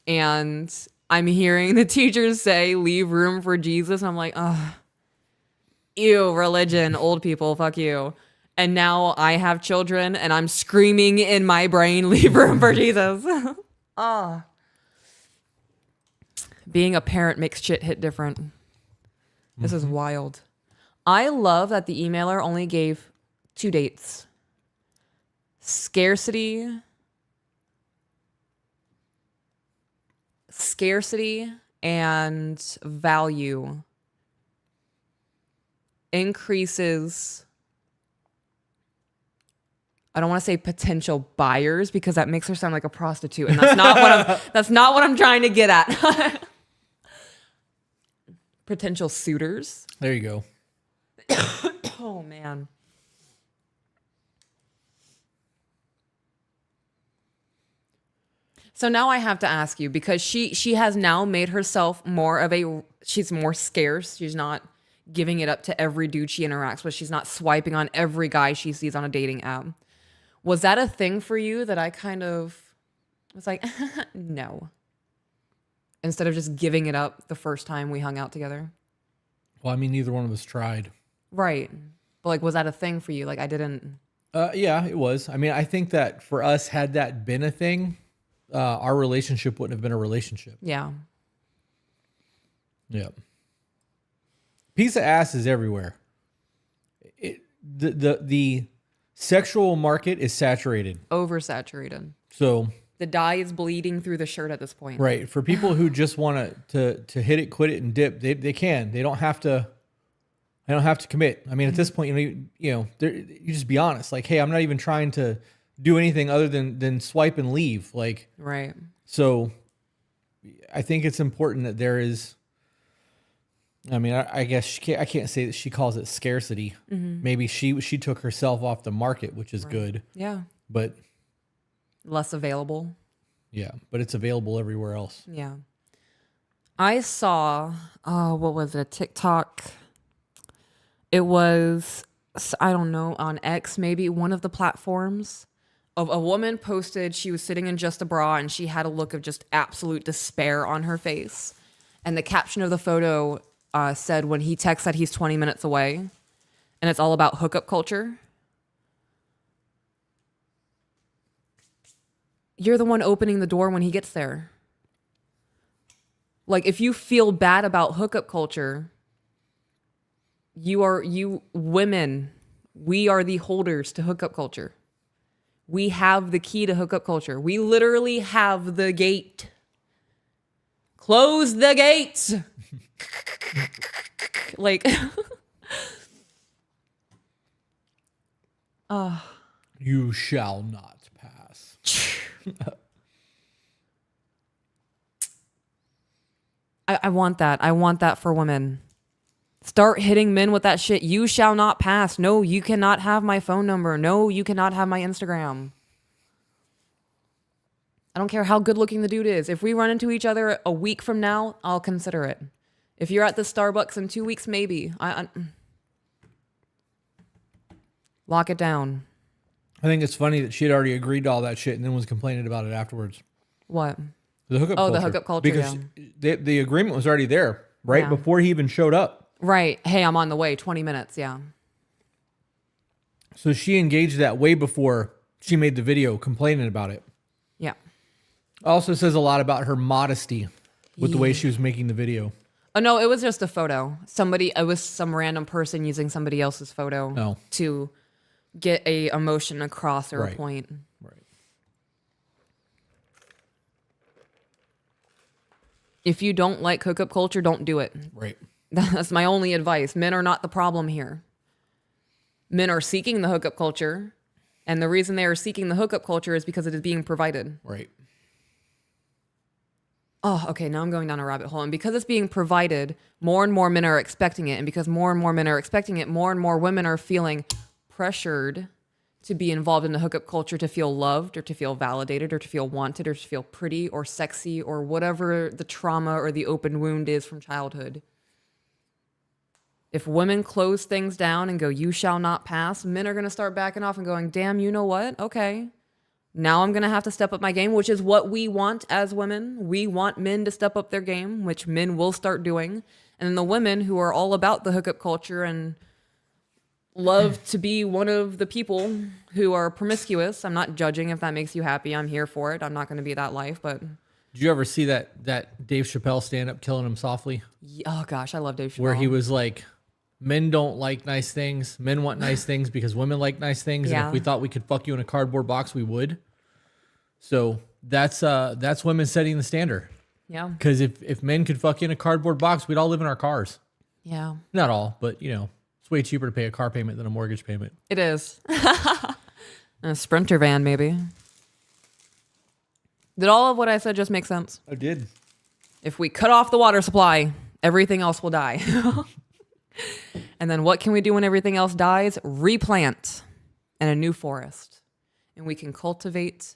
and I'm hearing the teachers say leave room for Jesus and I'm like, ugh. Ew, religion, old people, fuck you. And now I have children and I'm screaming in my brain, leave room for Jesus. Ah. Being a parent makes shit hit different. This is wild. I love that the emailer only gave 2 dates. Scarcity and value increases. I don't want to say potential buyers because that makes her sound like a prostitute, and that's not what I'm trying to get at. Potential suitors. There you go. Oh man. So now I have to ask you, because she has now made herself she's more scarce. She's not giving it up to every dude she interacts with. She's not swiping on every guy she sees on a dating app. Was that a thing for you that I kind of was like, no, instead of just giving it up the first time we hung out together? Well, I mean, neither one of us tried. Right. But like, was that a thing for you? Like, I didn't. Yeah, it was. I mean, I think that for us, had that been a thing, our relationship wouldn't have been a relationship. Yeah. Yeah. Piece of ass is everywhere. The sexual market is saturated. Oversaturated. So the dye is bleeding through the shirt at this point. right. For people who just want to hit it, quit it, and dip, they can. They don't have to. I don't have to commit. I mean, at this point, you just be honest. Like, hey, I'm not even trying to do anything other than swipe and leave. Like, right. So I think it's important that there is. I mean, I guess I can't say that she calls it scarcity. Mm-hmm. Maybe she took herself off the market, which is good. Yeah. But less available. Yeah, but it's available everywhere else. Yeah. I saw, what was it? A TikTok. It was, I don't know, on X, maybe one of the platforms, of a woman posted, she was sitting in just a bra and she had a look of just absolute despair on her face. And the caption of the photo said, when he texts that he's 20 minutes away. And it's all about hookup culture. you're the one opening the door when he gets there. Like, if you feel bad about hookup culture, you women, we are the holders to hookup culture. We have the key to hookup culture. We literally have the gate. Close the gates. Like, you shall not pass. I want that. I want that for women. Start hitting men with that shit. You shall not pass. No, you cannot have my phone number. No, you cannot have my Instagram. I don't care how good looking the dude is. If we run into each other a week from now, I'll consider it. If you're at the Starbucks in 2 weeks, maybe. Lock it down. I think it's funny that she had already agreed to all that shit and then was complaining about it afterwards. What? The hookup culture. The hookup culture, because the agreement was already there, right? Yeah. Before he even showed up. Right. Hey, I'm on the way. 20 minutes. Yeah. So she engaged that way before she made the video complaining about it. Yeah. Also says a lot about her modesty with the way she was making the video. Oh, no, it was just a photo. It was some random person using somebody else's photo to get a emotion across or a point. Right. If you don't like hookup culture, don't do it. Right. That's my only advice. Men are not the problem here. Men are seeking the hookup culture, and the reason they are seeking the hookup culture is because it is being provided. Right. Oh, okay, now I'm going down a rabbit hole. And because it's being provided, more and more men are expecting it. And because more and more men are expecting it, more and more women are feeling pressured to be involved in the hookup culture, to feel loved or to feel validated or to feel wanted or to feel pretty or sexy or whatever the trauma or the open wound is from childhood. If women close things down and go, you shall not pass, men are going to start backing off and going, damn, you know what? Okay. Now I'm going to have to step up my game, which is what we want as women. We want men to step up their game, which men will start doing. And then the women who are all about the hookup culture and love to be one of the people who are promiscuous. I'm not judging if that makes you happy. I'm here for it. I'm not going to be that life, but... Did you ever see that Dave Chappelle stand-up, Killing Him Softly? Oh, gosh, I love Dave Chappelle. Where he was like, men don't like nice things. Men want nice things because women like nice things. Yeah. And if we thought we could fuck you in a cardboard box, we would. So that's women setting the standard. Yeah. Because if men could fuck you in a cardboard box, we'd all live in our cars. Yeah. Not all, but it's way cheaper to pay a car payment than a mortgage payment. It is. A Sprinter van, maybe. Did all of what I said just make sense? I did. If we cut off the water supply, everything else will die. And then what can we do when everything else dies? Replant in a new forest. And we can cultivate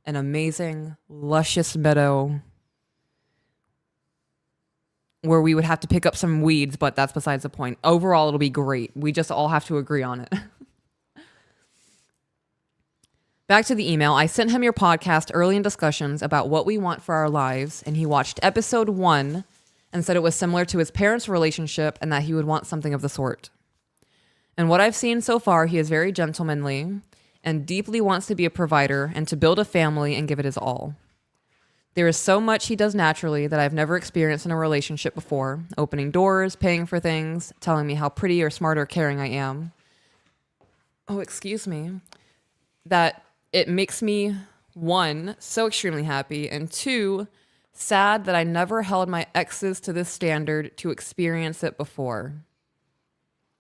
an amazing, luscious meadow where we would have to pick up some weeds, but that's besides the point. Overall, it'll be great. We just all have to agree on it. Back to the email. I sent him your podcast early in discussions about what we want for our lives, and he watched episode 1 and said it was similar to his parents' relationship and that he would want something of the sort. And what I've seen so far, he is very gentlemanly and deeply wants to be a provider and to build a family and give it his all. There is so much he does naturally that I've never experienced in a relationship before. Opening doors, paying for things, telling me how pretty or smart or caring I am. Oh, excuse me. That it makes me, 1, so extremely happy, and 2, sad that I never held my exes to this standard to experience it before.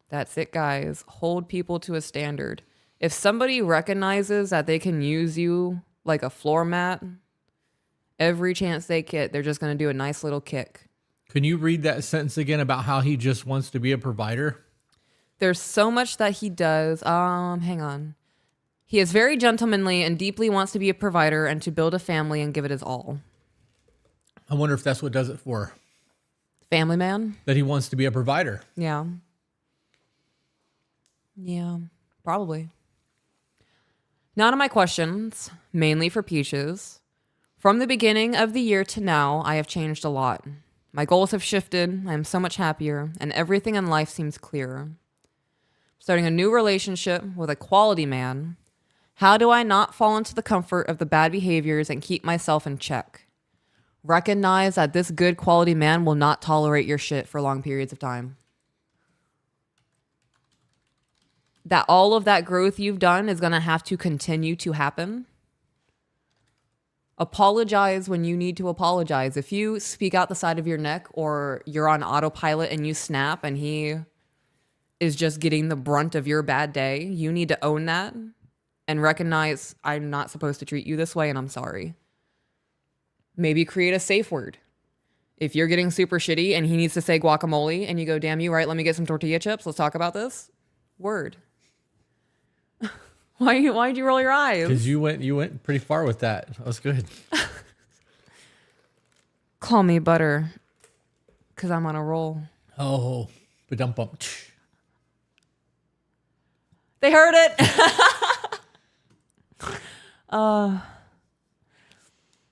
That's it, guys. Hold people to a standard. If somebody recognizes that they can use you like a floor mat, every chance they get, they're just going to do a nice little kick. Can you read that sentence again about how he just wants to be a provider? There's so much that he does. Hang on. He is very gentlemanly and deeply wants to be a provider and to build a family and give it his all. I wonder if that's what does it for. Family man? That he wants to be a provider. Yeah. Yeah, probably. Now to my questions, mainly for Peaches. From the beginning of the year to now, I have changed a lot. My goals have shifted, I am so much happier, and everything in life seems clearer. Starting a new relationship with a quality man, How do I not fall into the comfort of the bad behaviors and keep myself in check? Recognize that this good quality man will not tolerate your shit for long periods of time. That all of that growth you've done is going to have to continue to happen. Apologize when you need to apologize. If you speak out the side of your neck or you're on autopilot and you snap and he is just getting the brunt of your bad day, you need to own that and recognize, I'm not supposed to treat you this way and I'm sorry. Maybe create a safe word. If you're getting super shitty and he needs to say guacamole and you go, damn you, right, let me get some tortilla chips. Let's talk about this. Word. Why'd you roll your eyes? Because you went pretty far with that. That was good. Call me butter. Because I'm on a roll. Oh, but dump bump. They heard it.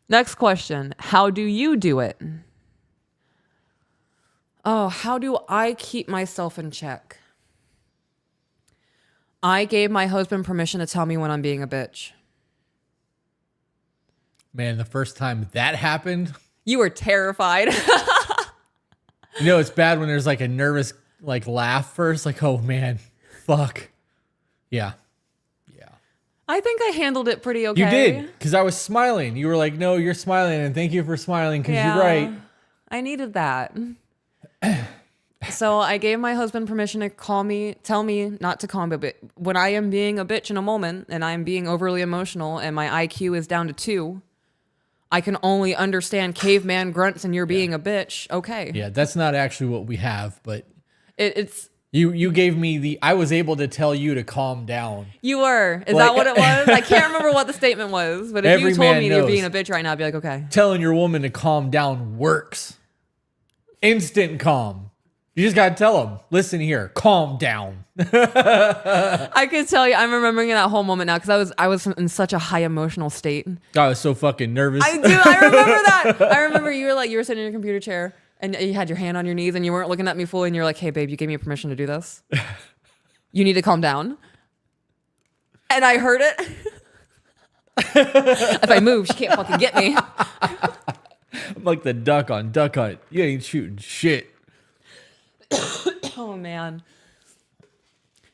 Next question. How do you do it? Oh, how do I keep myself in check? I gave my husband permission to tell me when I'm being a bitch. Man, the first time that happened. You were terrified. You know, it's bad when there's like a nervous like laugh first. Like, oh man, fuck. Yeah. Yeah. I think I handled it pretty okay. You did. Because I was smiling. You were like, no, you're smiling. And thank you for smiling because you're right. I needed that. So I gave my husband permission to tell me not to call me, but when I am being a bitch in a moment and I'm being overly emotional and my IQ is down to 2, I can only understand caveman grunts and you're being a bitch. Okay. Yeah, that's not actually what we have, but it's you gave me I was able to tell you to calm down. You were. Is that what it was? I can't remember what the statement was, but if you told me you're being a bitch right now, I'd be like, okay. Telling your woman to calm down works. Instant calm. You just got to tell them, listen here, calm down. I could tell you, I'm remembering that whole moment now because I was in such a high emotional state. I was so fucking nervous. I remember that. I remember you were sitting in your computer chair and you had your hand on your knees and you weren't looking at me fully and you're like, hey babe, you gave me permission to do this. You need to calm down. And I heard it. If I move, she can't fucking get me. I'm like the duck on Duck Hunt. You ain't shooting shit. Oh man.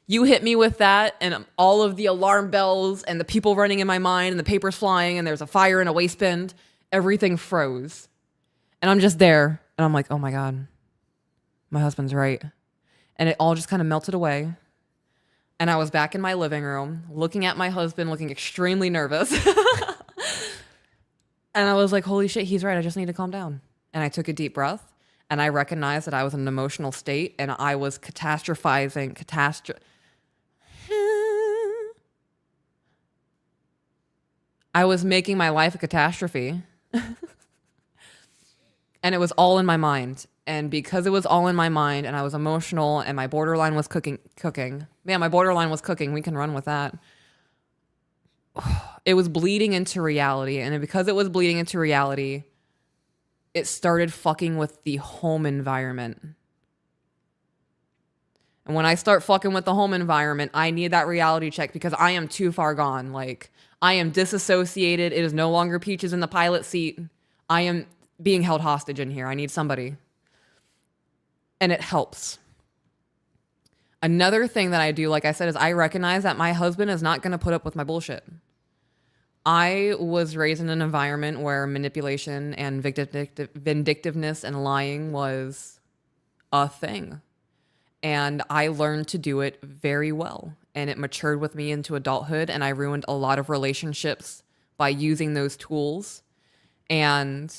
You hit me with that and all of the alarm bells and the people running in my mind and the papers flying and there's a fire in a waste bin. Everything froze. And I'm just there and I'm like, oh my God, my husband's right. And it all just kind of melted away. And I was back in my living room looking at my husband, looking extremely nervous. And I was like, holy shit, he's right. I just need to calm down. And I took a deep breath. And I recognized that I was in an emotional state and I was catastrophizing. I was making my life a catastrophe. And it was all in my mind. And because it was all in my mind and I was emotional and my borderline was cooking. Man, my borderline was cooking. We can run with that. It was bleeding into reality. And because it was bleeding into reality, it started fucking with the home environment. And when I start fucking with the home environment, I need that reality check because I am too far gone. Like, I am disassociated. It is no longer Peaches in the pilot seat. I am being held hostage in here. I need somebody. And it helps. Another thing that I do, like I said, is I recognize that my husband is not going to put up with my bullshit. I was raised in an environment where manipulation and vindictiveness and lying was a thing. And I learned to do it very well. And it matured with me into adulthood. And I ruined a lot of relationships by using those tools. And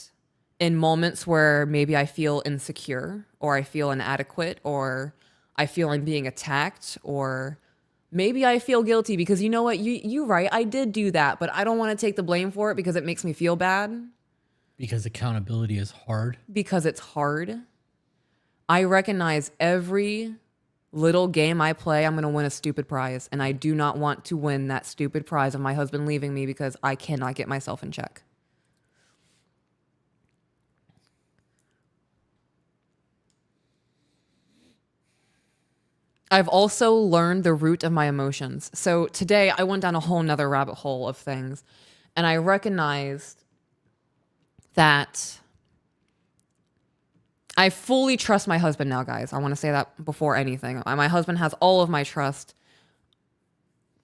in moments where maybe I feel insecure or I feel inadequate or I feel I'm being attacked or maybe I feel guilty because you know what, you're right, I did do that, but I don't want to take the blame for it because it makes me feel bad. Because accountability is hard. Because it's hard. I recognize every little game I play, I'm going to win a stupid prize. And I do not want to win that stupid prize of my husband leaving me because I cannot get myself in check. I've also learned the root of my emotions. So today I went down a whole nother rabbit hole of things, and I recognized that I fully trust my husband now, guys. I want to say that before anything. My husband has all of my trust,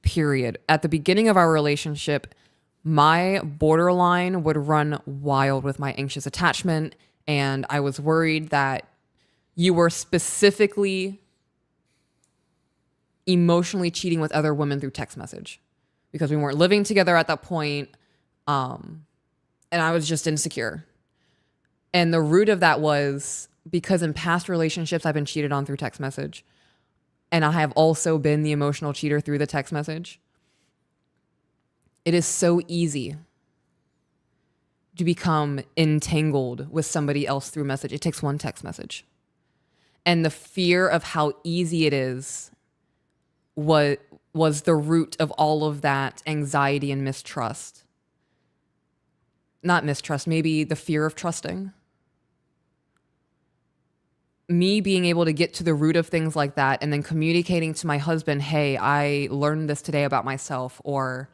period. At the beginning of our relationship, my borderline would run wild with my anxious attachment, and I was worried that you were specifically emotionally cheating with other women through text message because we weren't living together at that point, and I was just insecure. And the root of that was because in past relationships, I've been cheated on through text message. And I have also been the emotional cheater through the text message. It is so easy to become entangled with somebody else through message. It takes one text message. And the fear of how easy it is was the root of all of that anxiety and mistrust. Not mistrust, maybe the fear of trusting. Me being able to get to the root of things like that and then communicating to my husband, hey, I learned this today about myself, or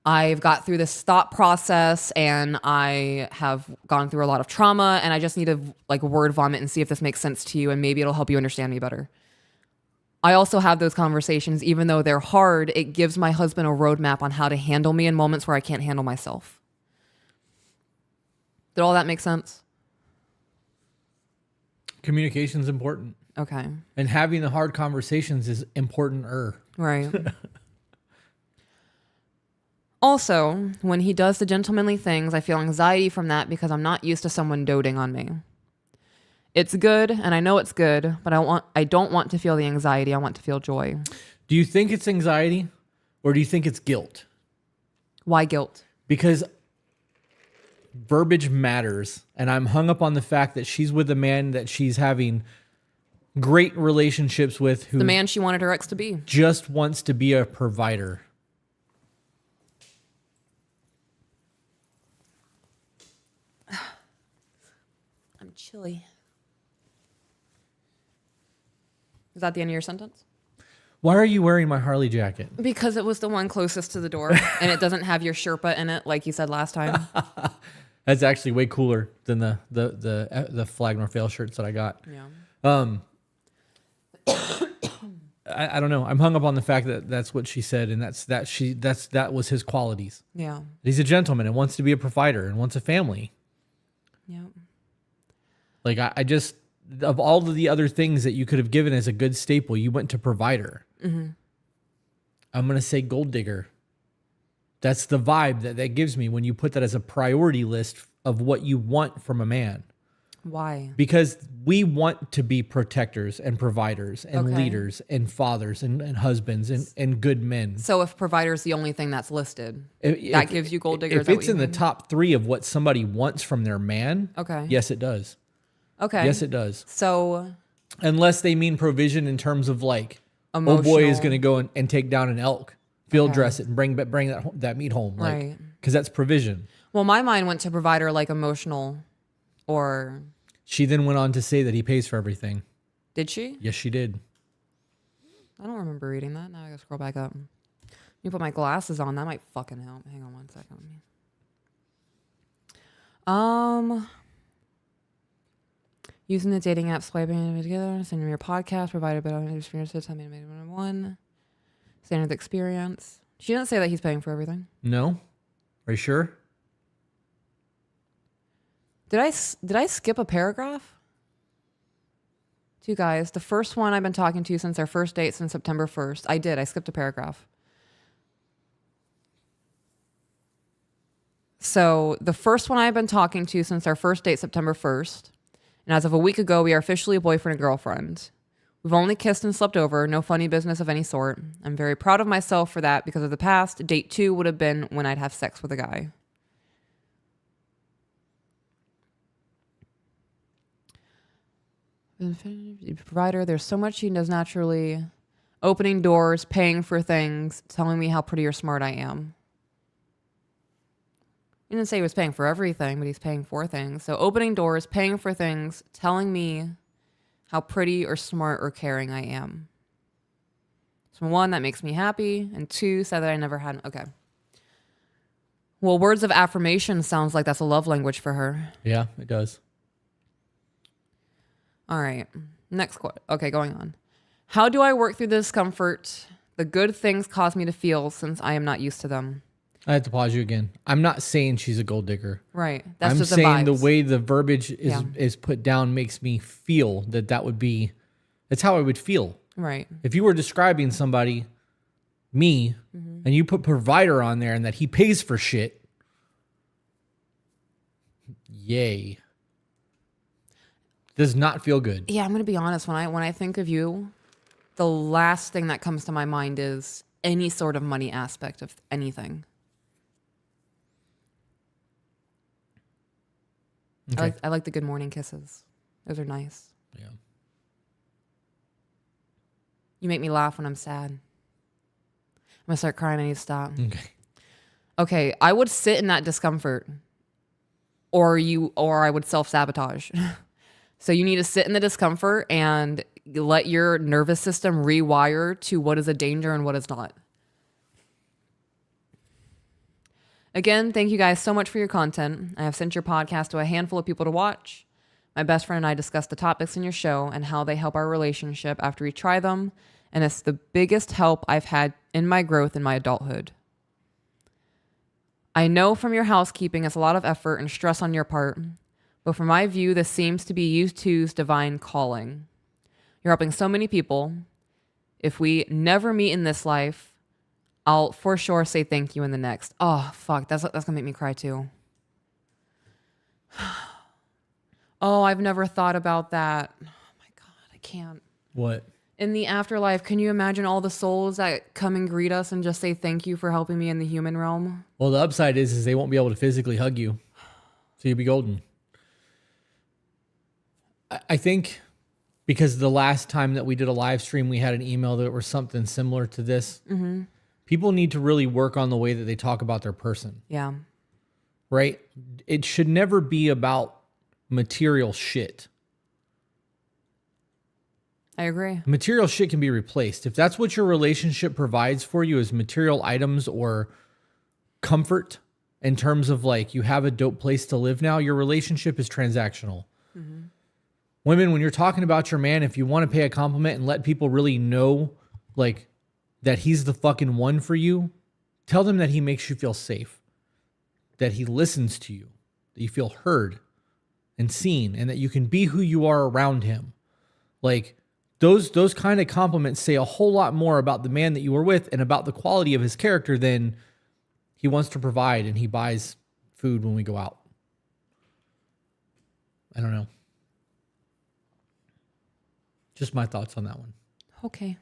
I've got through this thought process and I have gone through a lot of trauma and I just need to like word vomit and see if this makes sense to you and maybe it'll help you understand me better. I also have those conversations, even though they're hard. It gives my husband a roadmap on how to handle me in moments where I can't handle myself. Did all that make sense? Communication is important. Okay. And having the hard conversations is important-er. Right. Also, when he does the gentlemanly things, I feel anxiety from that because I'm not used to someone doting on me. It's good, and I know it's good, but I don't want to feel the anxiety. I want to feel joy. Do you think it's anxiety or do you think it's guilt? Why guilt? Because verbiage matters, and I'm hung up on the fact that she's with a man that she's having great relationships with who The man she wanted her ex to be. just wants to be a provider. I'm chilly. Is that the end of your sentence? Why are you wearing my Harley jacket? Because it was the one closest to the door, and it doesn't have your Sherpa in it, like you said last time. That's actually way cooler than the Flag Nor Fail shirts that I got. Yeah. I don't know. I'm hung up on the fact that that's what she said, and that was his qualities. Yeah. He's a gentleman and wants to be a provider and wants a family. Yeah. Like I just, of all of the other things that you could have given as a good staple, you went to provider. Mm-hmm. I'm gonna say gold digger. That's the vibe that gives me when you put that as a priority list of what you want from a man. Why? Because we want to be protectors and providers and leaders and fathers and husbands and good men. So if provider is the only thing that's listed, that gives you gold digger. If it's in the top 3 of what somebody wants from their man, okay. Yes, it does. Okay. Yes, it does. So unless they mean provision in terms of like, emotional. oh boy is going to go and take down an elk, field dress it, and bring that meat home, like, right? Because that's provision. Well, my mind went to provider like emotional, or she then went on to say that he pays for everything. Did she? Yes, she did. I don't remember reading that. Now I gotta scroll back up. You put my glasses on. That might fucking help. Hang on one second. Using the dating app, swiping together, sending your podcast, provided by experiences, tell me to make one. Standard experience. She didn't say that he's paying for everything. No? Are you sure? Did I skip a paragraph? 2 guys. The first one I've been talking to since our first date since September 1st. I did. I skipped a paragraph. So the first one I've been talking to since our first date September 1st. And as of a week ago, we are officially a boyfriend and girlfriend. We've only kissed and slept over, no funny business of any sort. I'm very proud of myself for that because of the past. Date 2 would have been when I'd have sex with a guy. Provider, there's so much he does naturally. Opening doors, paying for things, telling me how pretty or smart I am. He didn't say he was paying for everything, but he's paying for things. So opening doors, paying for things, telling me how pretty or smart or caring I am. So 1, that makes me happy. And 2, said that I never had. Okay. Well, words of affirmation sounds like that's a love language for her. Yeah, it does. All right. Next quote. Okay, going on. How do I work through the discomfort the good things cause me to feel since I am not used to them? I have to pause you again. I'm not saying she's a gold digger. Right. That's I'm just saying the vibes. way the verbiage Yeah. is put down makes me feel that would be, that's how I would feel. Right. If you were describing somebody, me, and you put provider on there and that he pays for shit, yay. Does not feel good. Yeah, I'm gonna be honest. When I think of you, the last thing that comes to my mind is any sort of money aspect of anything. Okay. I like the good morning kisses. Those are nice. Yeah. You make me laugh when I'm sad. I'm gonna start crying. I need to stop. Okay. Okay, I would sit in that discomfort, or I would self-sabotage. So you need to sit in the discomfort and let your nervous system rewire to what is a danger and what is not. Again, thank you guys so much for your content. I have sent your podcast to a handful of people to watch. My best friend and I discussed the topics in your show and how they help our relationship after we try them, and it's the biggest help I've had in my growth in my adulthood. I know from your housekeeping it's a lot of effort and stress on your part, but from my view, this seems to be you two's divine calling. You're helping so many people. If we never meet in this life, I'll for sure say thank you in the next. Oh, fuck. That's gonna make me cry too. Oh, I've never thought about that. Oh my God, I can't. What? In the afterlife, can you imagine all the souls that come and greet us and just say thank you for helping me in the human realm? Well, the upside is they won't be able to physically hug you. So you'll be golden. I think because the last time that we did a live stream, we had an email that was something similar to this. Mm-hmm. People need to really work on the way that they talk about their person, Yeah. right? It should never be about material shit. I agree. Material shit can be replaced. If that's what your relationship provides for you is material items or comfort in terms of like you have a dope place to live now, your relationship is transactional. Mm-hmm. Women, when you're talking about your man, if you want to pay a compliment and let people really know like that he's the fucking one for you, tell them that he makes you feel safe, that he listens to you, that you feel heard and seen, and that you can be who you are around him. Like those kind of compliments say a whole lot more about the man that you were with and about the quality of his character than he wants to provide and he buys food when we go out. I don't know. Just my thoughts on that one. Okay.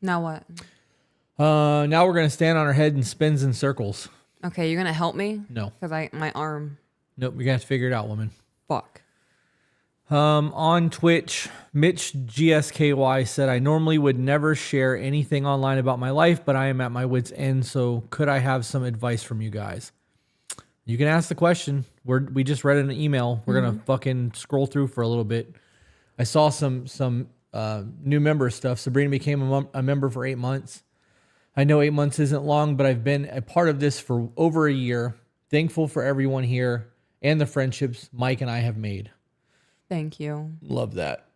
Now what? Now we're going to stand on our head and spins in circles. Okay, you're gonna help me? No. Because my arm. Nope, you're going to have to figure it out, woman. Fuck. On Twitch, Mitch GSKY said, I normally would never share anything online about my life, but I am at my wit's end, so could I have some advice from you guys? You can ask the question. We just read an email. We're going to fucking scroll through for a little bit. I saw some new member stuff. Sabrina became a member for 8 months. I know 8 months isn't long, but I've been a part of this for over a year. Thankful for everyone here and the friendships Mike and I have made. Thank you. Love that.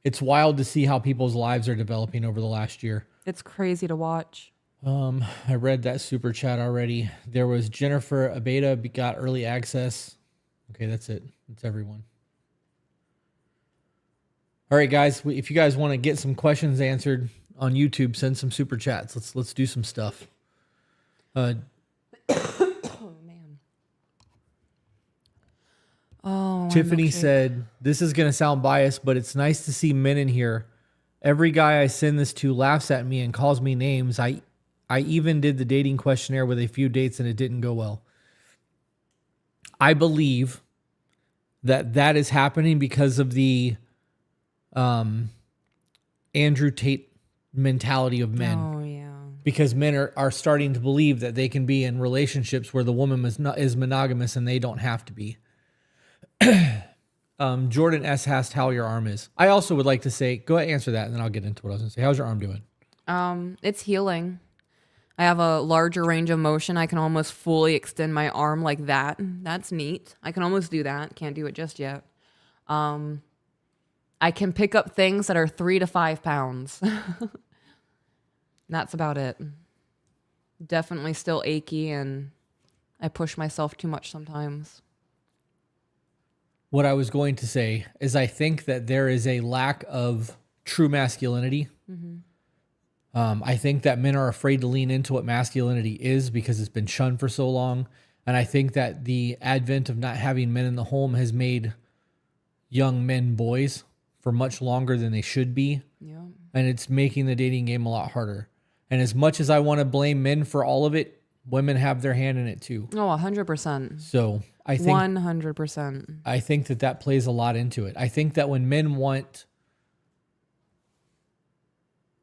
It's wild to see how people's lives are developing over the last year. It's crazy to watch. I read that super chat already. There was Jennifer Abeda got early access. Okay, that's it. That's everyone. All right, guys. If you guys want to get some questions answered on YouTube, send some super chats. Let's do some stuff. Oh man. Oh. Tiffany said, "This is gonna sound biased, but it's nice to see men in here. Every guy I send this to laughs at me and calls me names. I even did the dating questionnaire with a few dates and it didn't go well." I believe that is happening because of the Andrew Tate mentality of men. Oh yeah. Because men are starting to believe that they can be in relationships where the woman is monogamous and they don't have to be. Jordan S. asked how your arm is. I also would like to say, go ahead and answer that, and then I'll get into what I was going to say. How's your arm doing? It's healing. I have a larger range of motion. I can almost fully extend my arm like that. That's neat. I can almost do that. Can't do it just yet. I can pick up things that are 3 to 5 pounds. That's about it. Definitely still achy, and I push myself too much sometimes. What I was going to say is I think that there is a lack of true masculinity. I think that men are afraid to lean into what masculinity is because it's been shunned for so long. And I think that the advent of not having men in the home has made young men boys for much longer than they should be. Yeah. And it's making the dating game a lot harder. And as much as I want to blame men for all of it, women have their hand in it too. Oh, 100%. So I think 100%. I think that plays a lot into it. I think that when men want,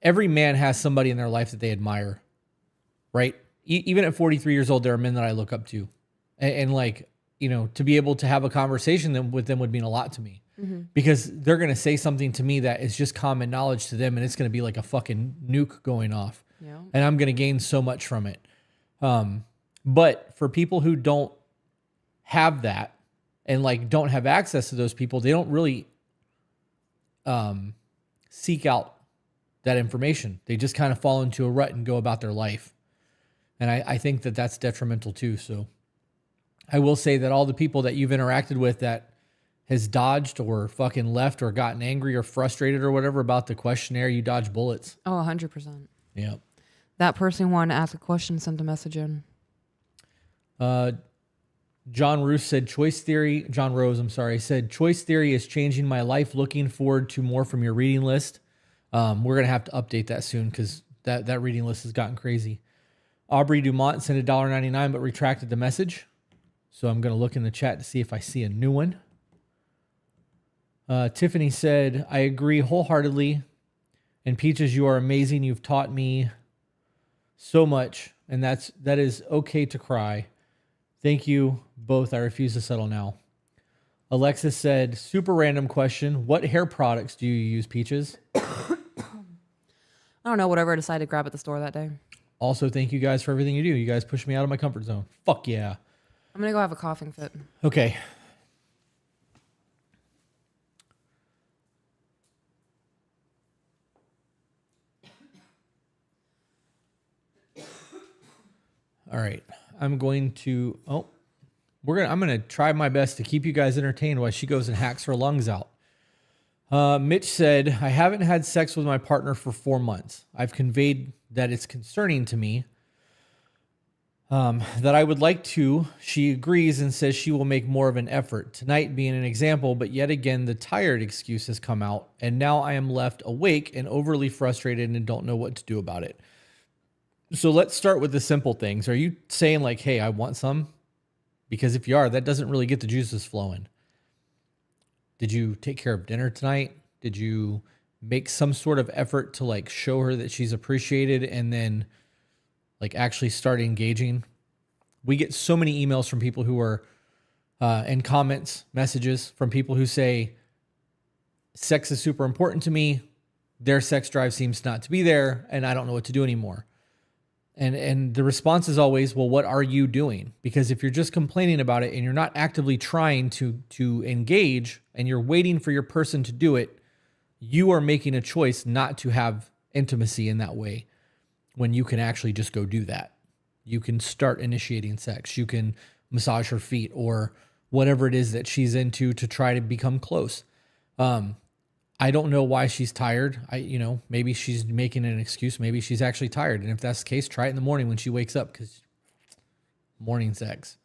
every man has somebody in their life that they admire, right? Even at 43 years old, there are men that I look up to, and like, you know, to be able to have a conversation with them would mean a lot to me, because they're going to say something to me that is just common knowledge to them, and it's going to be like a fucking nuke going off, and I'm going to gain so much from it. But for people who don't have that and like don't have access to those people, they don't really seek out that information. They just kind of fall into a rut and go about their life. And I think that that's detrimental too. So I will say that all the people that you've interacted with that has dodged or fucking left or gotten angry or frustrated or whatever about the questionnaire, you dodge bullets. Oh, 100%. Yeah. That person who wanted to ask a question sent a message in. John Rose, said choice theory is changing my life. Looking forward to more from your reading list. We're going to have to update that soon because that reading list has gotten crazy. Aubrey Dumont sent $1.99 but retracted the message. So I'm going to look in the chat to see if I see a new one. Tiffany said, I agree wholeheartedly. And Peaches, you are amazing. You've taught me so much. And that is okay to cry. Thank you both. I refuse to settle now. Alexis said, super random question. What hair products do you use, Peaches? I don't know, whatever I decided to grab at the store that day. Also, thank you guys for everything you do. You guys push me out of my comfort zone. Fuck yeah. I'm going to go have a coughing fit. Okay. All right. I'm going to try my best to keep you guys entertained while she goes and hacks her lungs out. Mitch said, I haven't had sex with my partner for 4 months. I've conveyed that it's concerning to me, that I would like to. She agrees and says she will make more of an effort. Tonight being an example, but yet again, the tired excuse has come out, and now I am left awake and overly frustrated and don't know what to do about it. So let's start with the simple things. Are you saying like, hey, I want some? Because if you are, that doesn't really get the juices flowing. Did you take care of dinner tonight? Did you make some sort of effort to like show her that she's appreciated and then like actually start engaging? We get so many emails from people who are and comments, messages from people who say, sex is super important to me. Their sex drive seems not to be there and I don't know what to do anymore. And the response is always, well, what are you doing? Because if you're just complaining about it and you're not actively trying to engage and you're waiting for your person to do it, you are making a choice not to have intimacy in that way when you can actually just go do that. You can start initiating sex. You can massage her feet or whatever it is that she's into to try to become close. I don't know why she's tired. Maybe she's making an excuse. Maybe she's actually tired. And if that's the case, try it in the morning when she wakes up, because morning sex.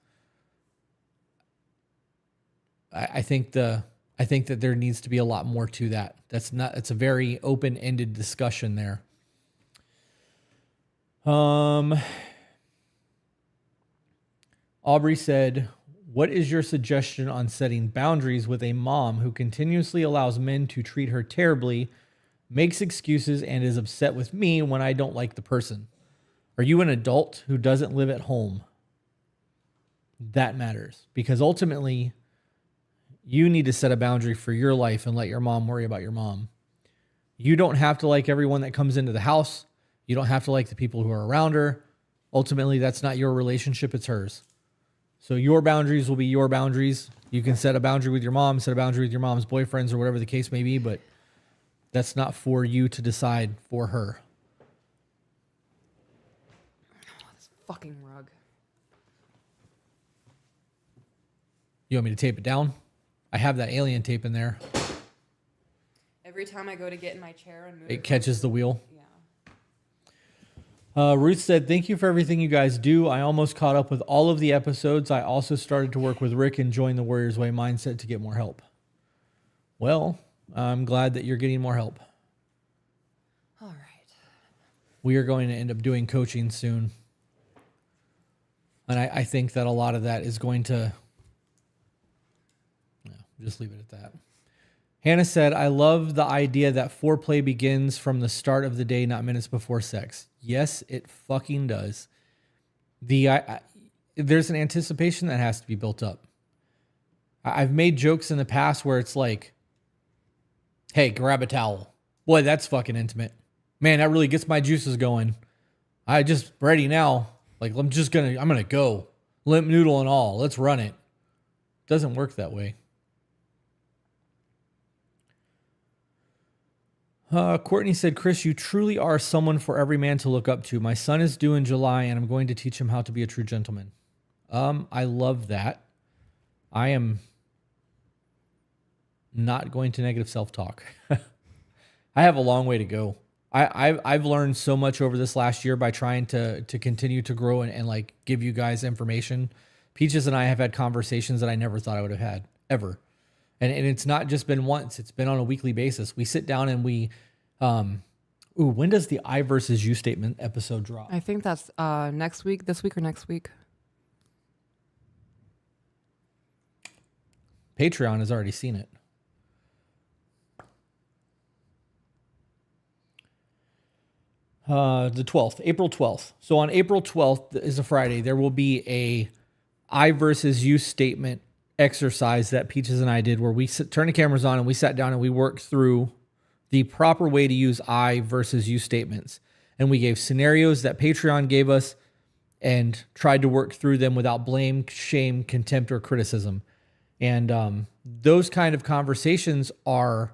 I think that there needs to be a lot more to that. It's a very open-ended discussion there. Aubrey said, what is your suggestion on setting boundaries with a mom who continuously allows men to treat her terribly, makes excuses, and is upset with me when I don't like the person? Are you an adult who doesn't live at home? That matters, because ultimately You need to set a boundary for your life and let your mom worry about your mom. You don't have to like everyone that comes into the house. You don't have to like the people who are around her. Ultimately, that's not your relationship, it's hers. So your boundaries will be your boundaries. You can set a boundary with your mom, set a boundary with your mom's boyfriends or whatever the case may be, but that's not for you to decide for her. This fucking rug. You want me to tape it down? I have that alien tape in there. Every time I go to get in my chair and move It catches the wheel. Yeah. Ruth said, thank you for everything you guys do. I almost caught up with all of the episodes. I also started to work with Rick and join the Warriors Way mindset to get more help. Well, I'm glad that you're getting more help. All right. We are going to end up doing coaching soon. And I think that a lot of that is going to... No, just leave it at that. Hannah said, I love the idea that foreplay begins from the start of the day, not minutes before sex. Yes, it fucking does. There's an anticipation that has to be built up. I've made jokes in the past where it's like, hey, grab a towel. Boy, that's fucking intimate. Man, that really gets my juices going. I just ready now. Like, I'm going to go. Limp noodle and all. Let's run it. Doesn't work that way. Courtney said, Chris, you truly are someone for every man to look up to. My son is due in July, and I'm going to teach him how to be a true gentleman. I love that. I am not going to negative self-talk. I have a long way to go. I've learned so much over this last year by trying to continue to grow and like give you guys information. Peaches and I have had conversations that I never thought I would have had, ever. And it's not just been once, it's been on a weekly basis. We sit down and we, when does the I versus you statement episode drop? I think that's next week, this week or next week. Patreon has already seen it. The 12th, April 12th. So on April 12th is a Friday. There will be a I versus you statement exercise that Peaches and I did where we turned the cameras on and we sat down and we worked through the proper way to use I versus you statements. And we gave scenarios that Patreon gave us and tried to work through them without blame, shame, contempt, or criticism. And those kind of conversations are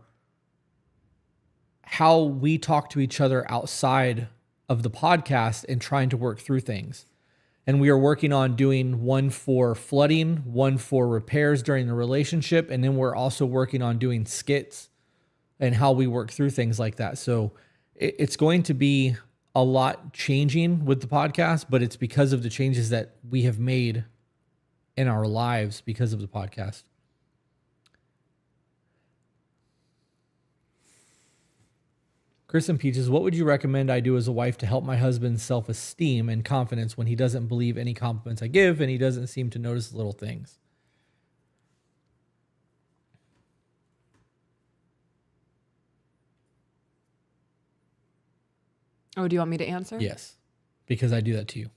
how we talk to each other outside of the podcast and trying to work through things. And we are working on doing one for flooding, one for repairs during the relationship. And then we're also working on doing skits and how we work through things like that. So it's going to be a lot changing with the podcast, but it's because of the changes that we have made in our lives because of the podcast. Chris and Peaches, what would you recommend I do as a wife to help my husband's self-esteem and confidence when he doesn't believe any compliments I give and he doesn't seem to notice little things? Oh, do you want me to answer? Yes, because I do that to you.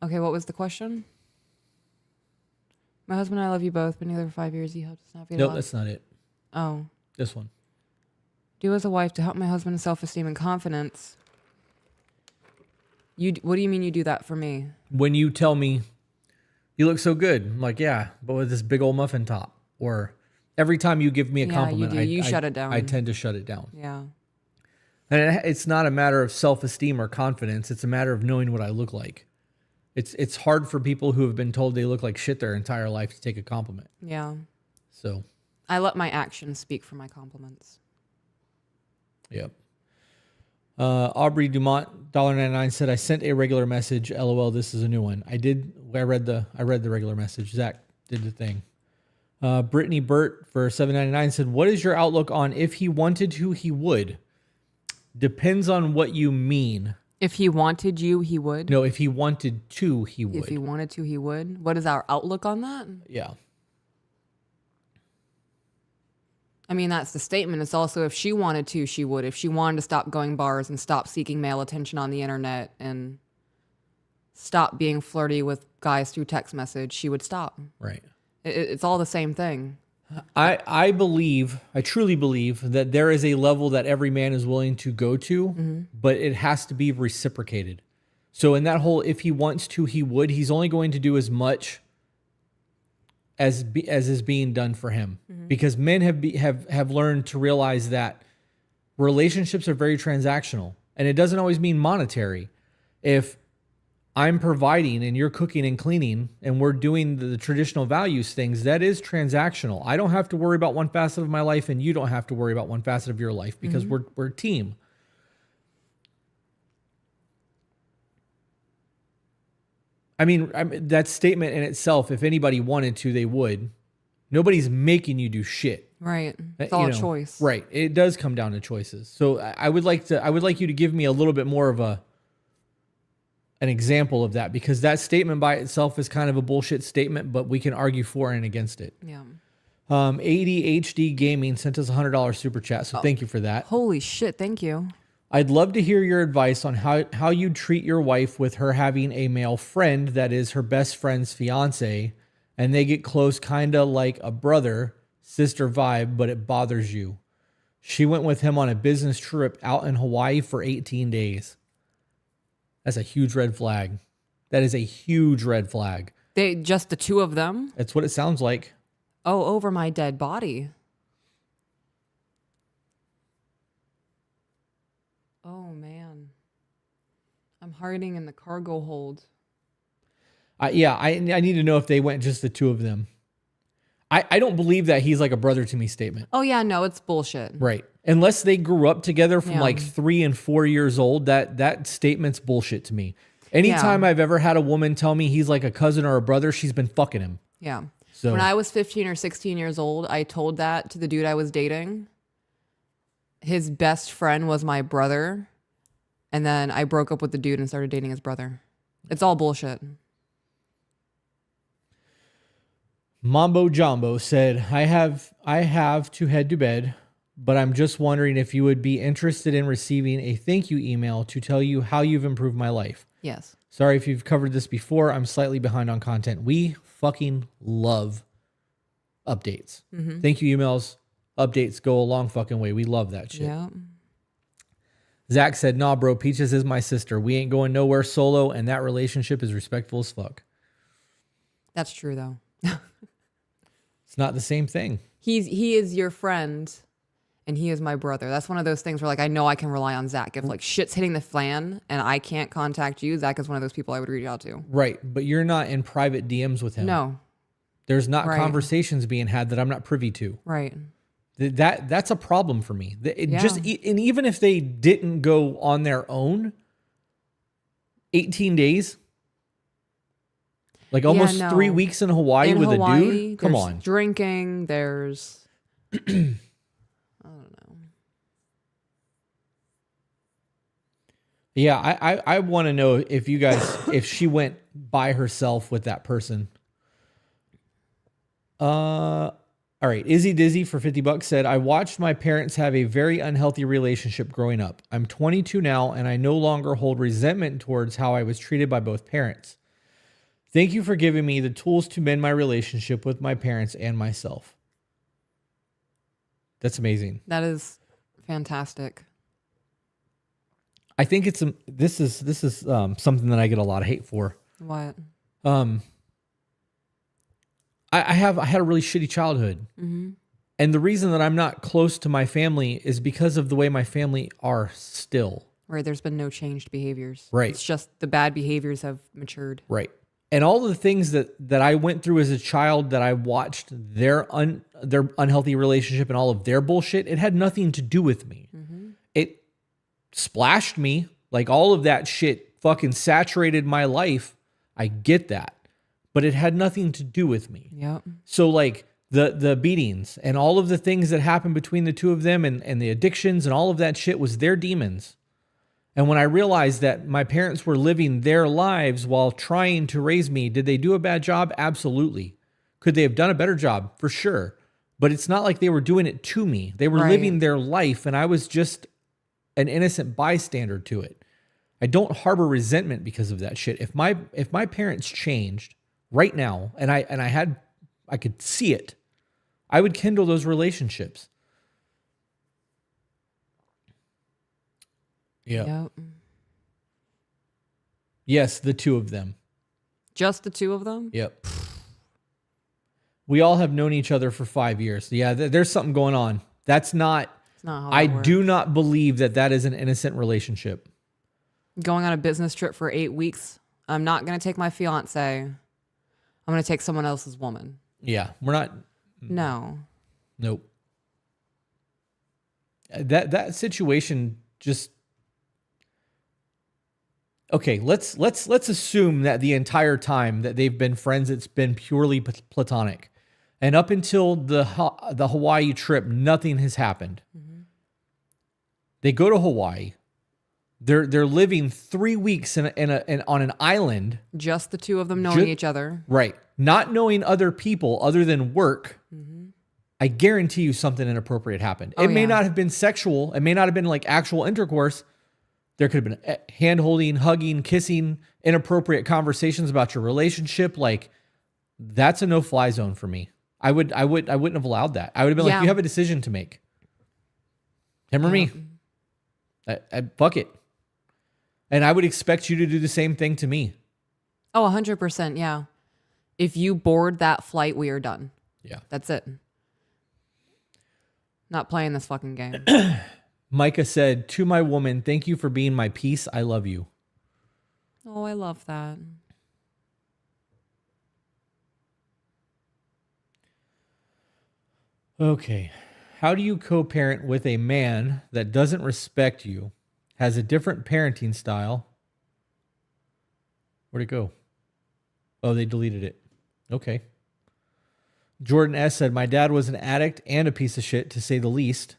Okay, what was the question? My husband and I love you both, been together for 5 years. He helped us navigate. Nope, that's not it. Oh. This one. Do as a wife to help my husband's self-esteem and confidence. What do you mean you do that for me? When you tell me, you look so good. I'm like, yeah, but with this big old muffin top. Or every time you give me a compliment, you shut it down. I tend to shut it down. Yeah. And it's not a matter of self-esteem or confidence. It's a matter of knowing what I look like. It's hard for people who have been told they look like shit their entire life to take a compliment. Yeah. So I let my actions speak for my compliments. Yep. Aubrey Dumont, $1.99 said, I sent a regular message. LOL, this is a new one. I read the regular message. Zach did the thing. Brittany Burt for $7.99 said, what is your outlook on if he wanted to, he would? Depends on what you mean. If he wanted you, he would? No, if he wanted to, he would. If he wanted to, he would? What is our outlook on that? Yeah. I mean, that's the statement. It's also if she wanted to, she would. If she wanted to stop going bars and stop seeking male attention on the internet and stop being flirty with guys through text message, she would stop. Right. It's all the same thing. I truly believe that there is a level that every man is willing to go to, but it has to be reciprocated. So in that whole, if he wants to, he would. He's only going to do as much as is being done for him, because men have learned to realize that relationships are very transactional, and it doesn't always mean monetary. If I'm providing and you're cooking and cleaning and we're doing the traditional values things, that is transactional. I don't have to worry about one facet of my life and you don't have to worry about one facet of your life, because we're a team. I mean, that statement in itself, if anybody wanted to, they would. Nobody's making you do shit. Right. It's all a choice. Right. It does come down to choices. So I would like you to give me a little bit more of an example of that, because that statement by itself is kind of a bullshit statement, but we can argue for and against it. Yeah. ADHD Gaming sent us $100 super chat, so thank you for that. Holy shit, thank you. I'd love to hear your advice on how you treat your wife with her having a male friend that is her best friend's fiance, and they get close kind of like a brother, sister vibe, but it bothers you. She went with him on a business trip out in Hawaii for 18 days. That's a huge red flag. That is a huge red flag. Just the two of them? That's what it sounds like. Oh, over my dead body. Oh, man. I'm hiding in the cargo hold. I need to know if they went just the two of them. I don't believe that he's like a brother to me statement. Oh, yeah, no, it's bullshit. Right. Unless they grew up together from like 3 and 4 years old, that statement's bullshit to me. Anytime I've ever had a woman tell me he's like a cousin or a brother, she's been fucking him. Yeah. So when I was 15 or 16 years old, I told that to the dude I was dating. His best friend was my brother. And then I broke up with the dude and started dating his brother. It's all bullshit. Mambo Jumbo said, I have to head to bed, but I'm just wondering if you would be interested in receiving a thank you email to tell you how you've improved my life. Yes. Sorry if you've covered this before. I'm slightly behind on content. We fucking love updates. Thank you emails. Updates go a long fucking way. We love that shit. Yeah. Zach said, nah, bro, Peaches is my sister. We ain't going nowhere solo, and that relationship is respectful as fuck. That's true, though. It's not the same thing. He is your friend, and he is my brother. That's one of those things where, like, I know I can rely on Zach. If, like, shit's hitting the fan and I can't contact you, Zach is one of those people I would reach out to. Right, but you're not in private DMs with him. No. There's not conversations being had that I'm not privy to. Right. That's a problem for me. And even if they didn't go on their own, 18 days, like almost 3 weeks in Hawaii with a dude. Come on, drinking. There's, I don't know. Yeah, I want to know if you guys, if she went by herself with that person. All right, Izzy Dizzy for $50 said, I watched my parents have a very unhealthy relationship growing up. I'm 22 now, and I no longer hold resentment towards how I was treated by both parents. Thank you for giving me the tools to mend my relationship with my parents and myself. That's amazing. That is fantastic. I think this is something that I get a lot of hate for. What? I had a really shitty childhood. Mm-hmm. And the reason that I'm not close to my family is because of the way my family are still. Right. There's been no changed behaviors. Right. It's just the bad behaviors have matured. Right. And all the things that I went through as a child, that I watched their unhealthy relationship and all of their bullshit, it had nothing to do with me. Mm-hmm. It splashed me. Like, all of that shit fucking saturated my life. I get that. But it had nothing to do with me. Yep. So like the beatings and all of the things that happened between the two of them and the addictions and all of that shit was their demons. And when I realized that my parents were living their lives while trying to raise me, did they do a bad job? Absolutely. Could they have done a better job? For sure. But it's not like they were doing it to me. They were living their life, and I was just an innocent bystander to it. I don't harbor resentment because of that shit. If my parents changed right now, and I had I could see it. I would kindle those relationships. Yeah. Yep. Yes, the two of them. Just the two of them? Yep. We all have known each other for 5 years. Yeah, there's something going on. That's not. It's not how I that works. do not believe that is an innocent relationship. Going on a business trip for 8 weeks. I'm not going to take my fiance. I'm going to take someone else's woman. Yeah, we're not. No. Nope. That situation just. Okay, let's assume that the entire time that they've been friends, it's been purely platonic, and up until the Hawaii trip, nothing has happened. Mm-hmm. They go to Hawaii. They're living 3 weeks on an island. Just the two of them knowing each other. Right. Not knowing other people other than work. Mm-hmm. I guarantee you something inappropriate happened. It may not have been sexual. It may not have been like actual intercourse. There could have been hand holding, hugging, kissing, inappropriate conversations about your relationship. Like, that's a no-fly zone for me. I wouldn't have allowed that. I would have been like, you have a decision to make. Him or me. Fuck it. And I would expect you to do the same thing to me. Oh, 100%. Yeah. If you board that flight, we are done. Yeah. That's it. Not playing this fucking game. Micah said, to my woman, thank you for being my peace. I love you. Oh, I love that. Okay. How do you co-parent with a man that doesn't respect you, has a different parenting style? Where'd it go? Oh, they deleted it. Okay. Jordan S. said, my dad was an addict and a piece of shit, to say the least.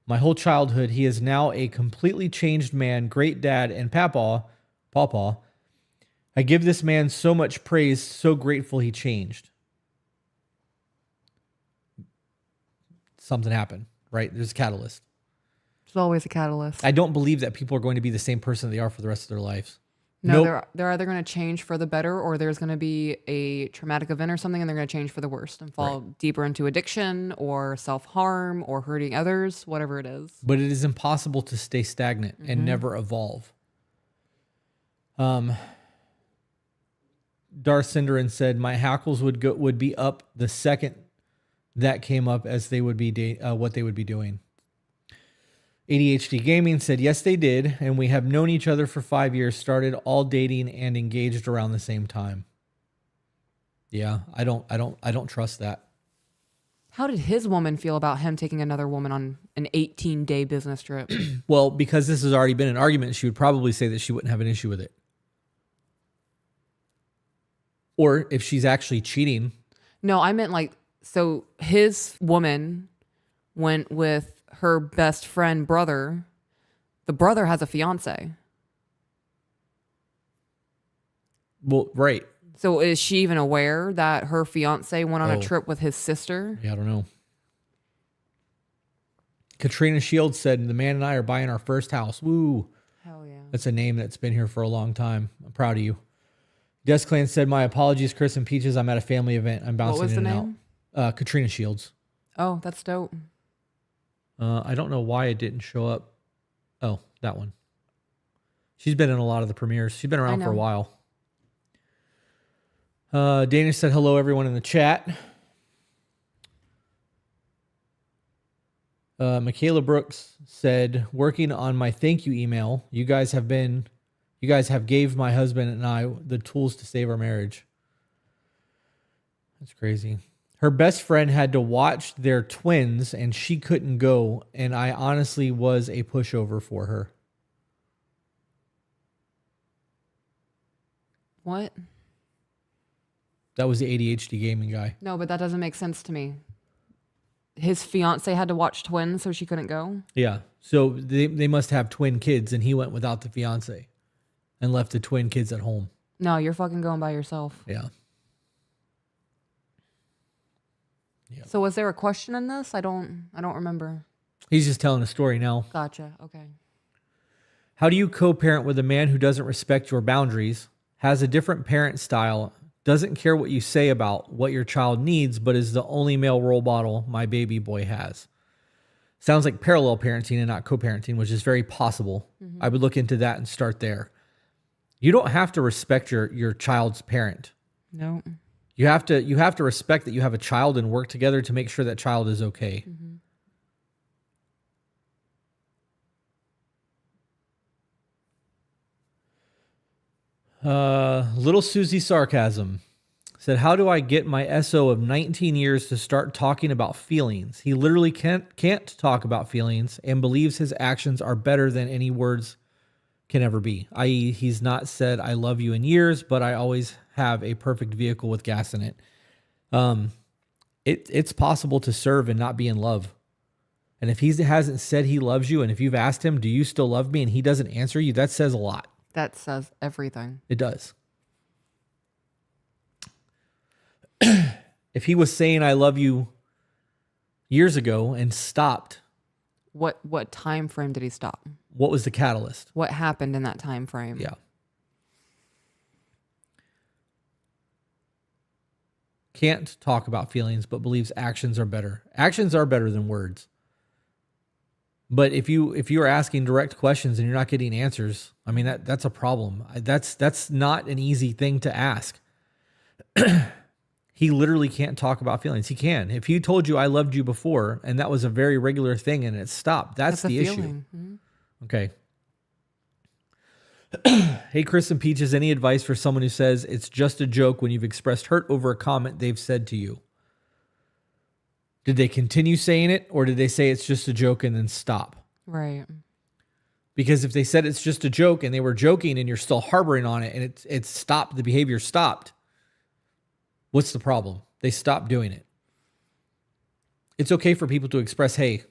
My whole childhood, he is now a completely changed man, great dad, and pawpaw. I give this man so much praise, so grateful he changed. Something happened, right? There's a catalyst. There's always a catalyst. I don't believe that people are going to be the same person they are for the rest of their lives. No, they're either going to change for the better, or there's going to be a traumatic event or something, and they're going to change for the worst and fall deeper into addiction or self-harm or hurting others, whatever it is. But it is impossible to stay stagnant and never evolve. Darth Cinderin said, my hackles would be up the second that came up as they would be what they would be doing. ADHD Gaming said, yes, they did. And we have known each other for 5 years, started all dating and engaged around the same time. Yeah, I don't trust that. How did his woman feel about him taking another woman on an 18-day business trip? Well, because this has already been an argument, she would probably say that she wouldn't have an issue with it. Or if she's actually cheating. No, I meant like, so his woman went with her best friend brother. The brother has a fiance. Well, right. So is she even aware that her fiance went on a trip with his sister? Yeah, I don't know. Katrina Shields said, the man and I are buying our first house. Woo. Hell yeah. That's a name that's been here for a long time. I'm proud of you. Desclan said, my apologies, Chris and Peaches. I'm at a family event. I'm bouncing in and out. Katrina Shields. Oh, that's dope. I don't know why it didn't show up. Oh, that one. She's been in a lot of the premieres. She's been around for a while. Dana said hello, everyone in the chat. Michaela Brooks said, working on my thank you email. You guys have gave my husband and I the tools to save our marriage. That's crazy. Her best friend had to watch their twins and she couldn't go. And I honestly was a pushover for her. What? That was the ADHD gaming guy. No, but that doesn't make sense to me. His fiance had to watch twins, so she couldn't go? Yeah. So they must have twin kids and he went without the fiance and left the twin kids at home. No, you're fucking going by yourself. Yeah. So was there a question in this? I don't remember. He's just telling a story now. Gotcha. Okay. How do you co-parent with a man who doesn't respect your boundaries, has a different parent style, doesn't care what you say about what your child needs, but is the only male role model my baby boy has. Sounds like parallel parenting and not co-parenting, which is very possible. I would look into that and start there. You don't have to respect your child's parent. No. You have to respect that you have a child and work together to make sure that child is okay. Little Susie Sarcasm said, how do I get my SO of 19 years to start talking about feelings? He literally can't talk about feelings and believes his actions are better than any words can ever be. I.e., he's not said I love you in years, but I always have a perfect vehicle with gas in it. It's possible to serve and not be in love. And if he hasn't said he loves you, and if you've asked him, do you still love me? And he doesn't answer you, that says a lot. That says everything. It does. If he was saying I love you years ago and stopped, What time frame did he stop? what was the catalyst? What happened in that time frame? Yeah. Can't talk about feelings, but believes actions are better. Actions are better than words. But if you are asking direct questions and you're not getting answers, I mean that's a problem. That's not an easy thing to ask. He literally can't talk about feelings. He can. If he told you I loved you before and that was a very regular thing and it stopped, that's the issue. Mm-hmm. Okay. Hey, Chris and Peaches, any advice for someone who says it's just a joke when you've expressed hurt over a comment they've said to you? Did they continue saying it, or did they say it's just a joke and then stop? Right. Because if they said it's just a joke and they were joking and you're still harboring on it and it stopped, the behavior stopped, what's the problem? They stopped doing it. It's okay for people to express, hey,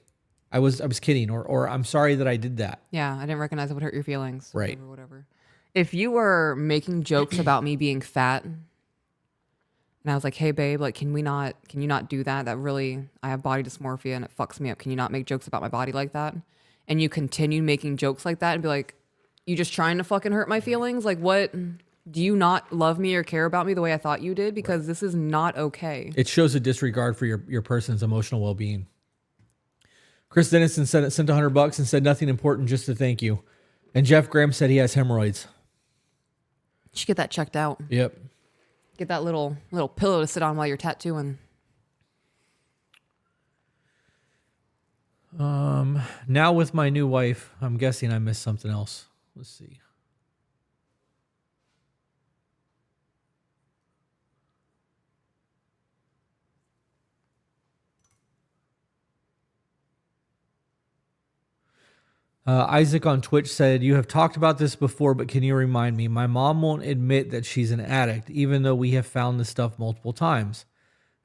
I was kidding, or I'm sorry that I did that. Yeah, I didn't recognize it would hurt your feelings. Right. Or whatever. If you were making jokes about me being fat, and I was like, hey babe, like can you not do that? That really, I have body dysmorphia and it fucks me up. Can you not make jokes about my body like that? And you continue making jokes like that and be like, you just trying to fucking hurt my feelings? Like what? Do you not love me or care about me the way I thought you did? Because This is not okay. It shows a disregard for your person's emotional well-being. Chris Dennison sent $100 and said nothing important, just to thank you. And Jeff Graham said he has hemorrhoids. You should get that checked out. Yep. Get that little pillow to sit on while you're tattooing. Now with my new wife, I'm guessing I missed something else. Let's see. Isaac on Twitch said, you have talked about this before, but can you remind me? My mom won't admit that she's an addict, even though we have found this stuff multiple times.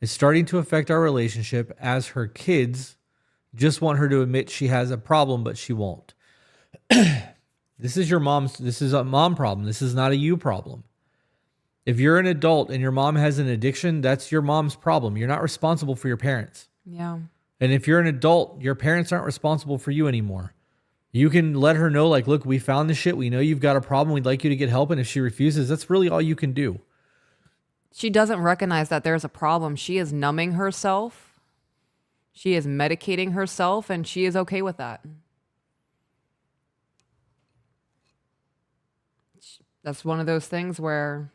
It's starting to affect our relationship as her kids just want her to admit she has a problem, but she won't. This is a mom problem. This is not a you problem. If you're an adult and your mom has an addiction, that's your mom's problem. You're not responsible for your parents. Yeah. And if you're an adult, your parents aren't responsible for you anymore. You can let her know, like, look, we found this shit. We know you've got a problem. We'd like you to get help. And if she refuses, that's really all you can do. She doesn't recognize that there's a problem. She is numbing herself. She is medicating herself, and she is okay with that. That's one of those things where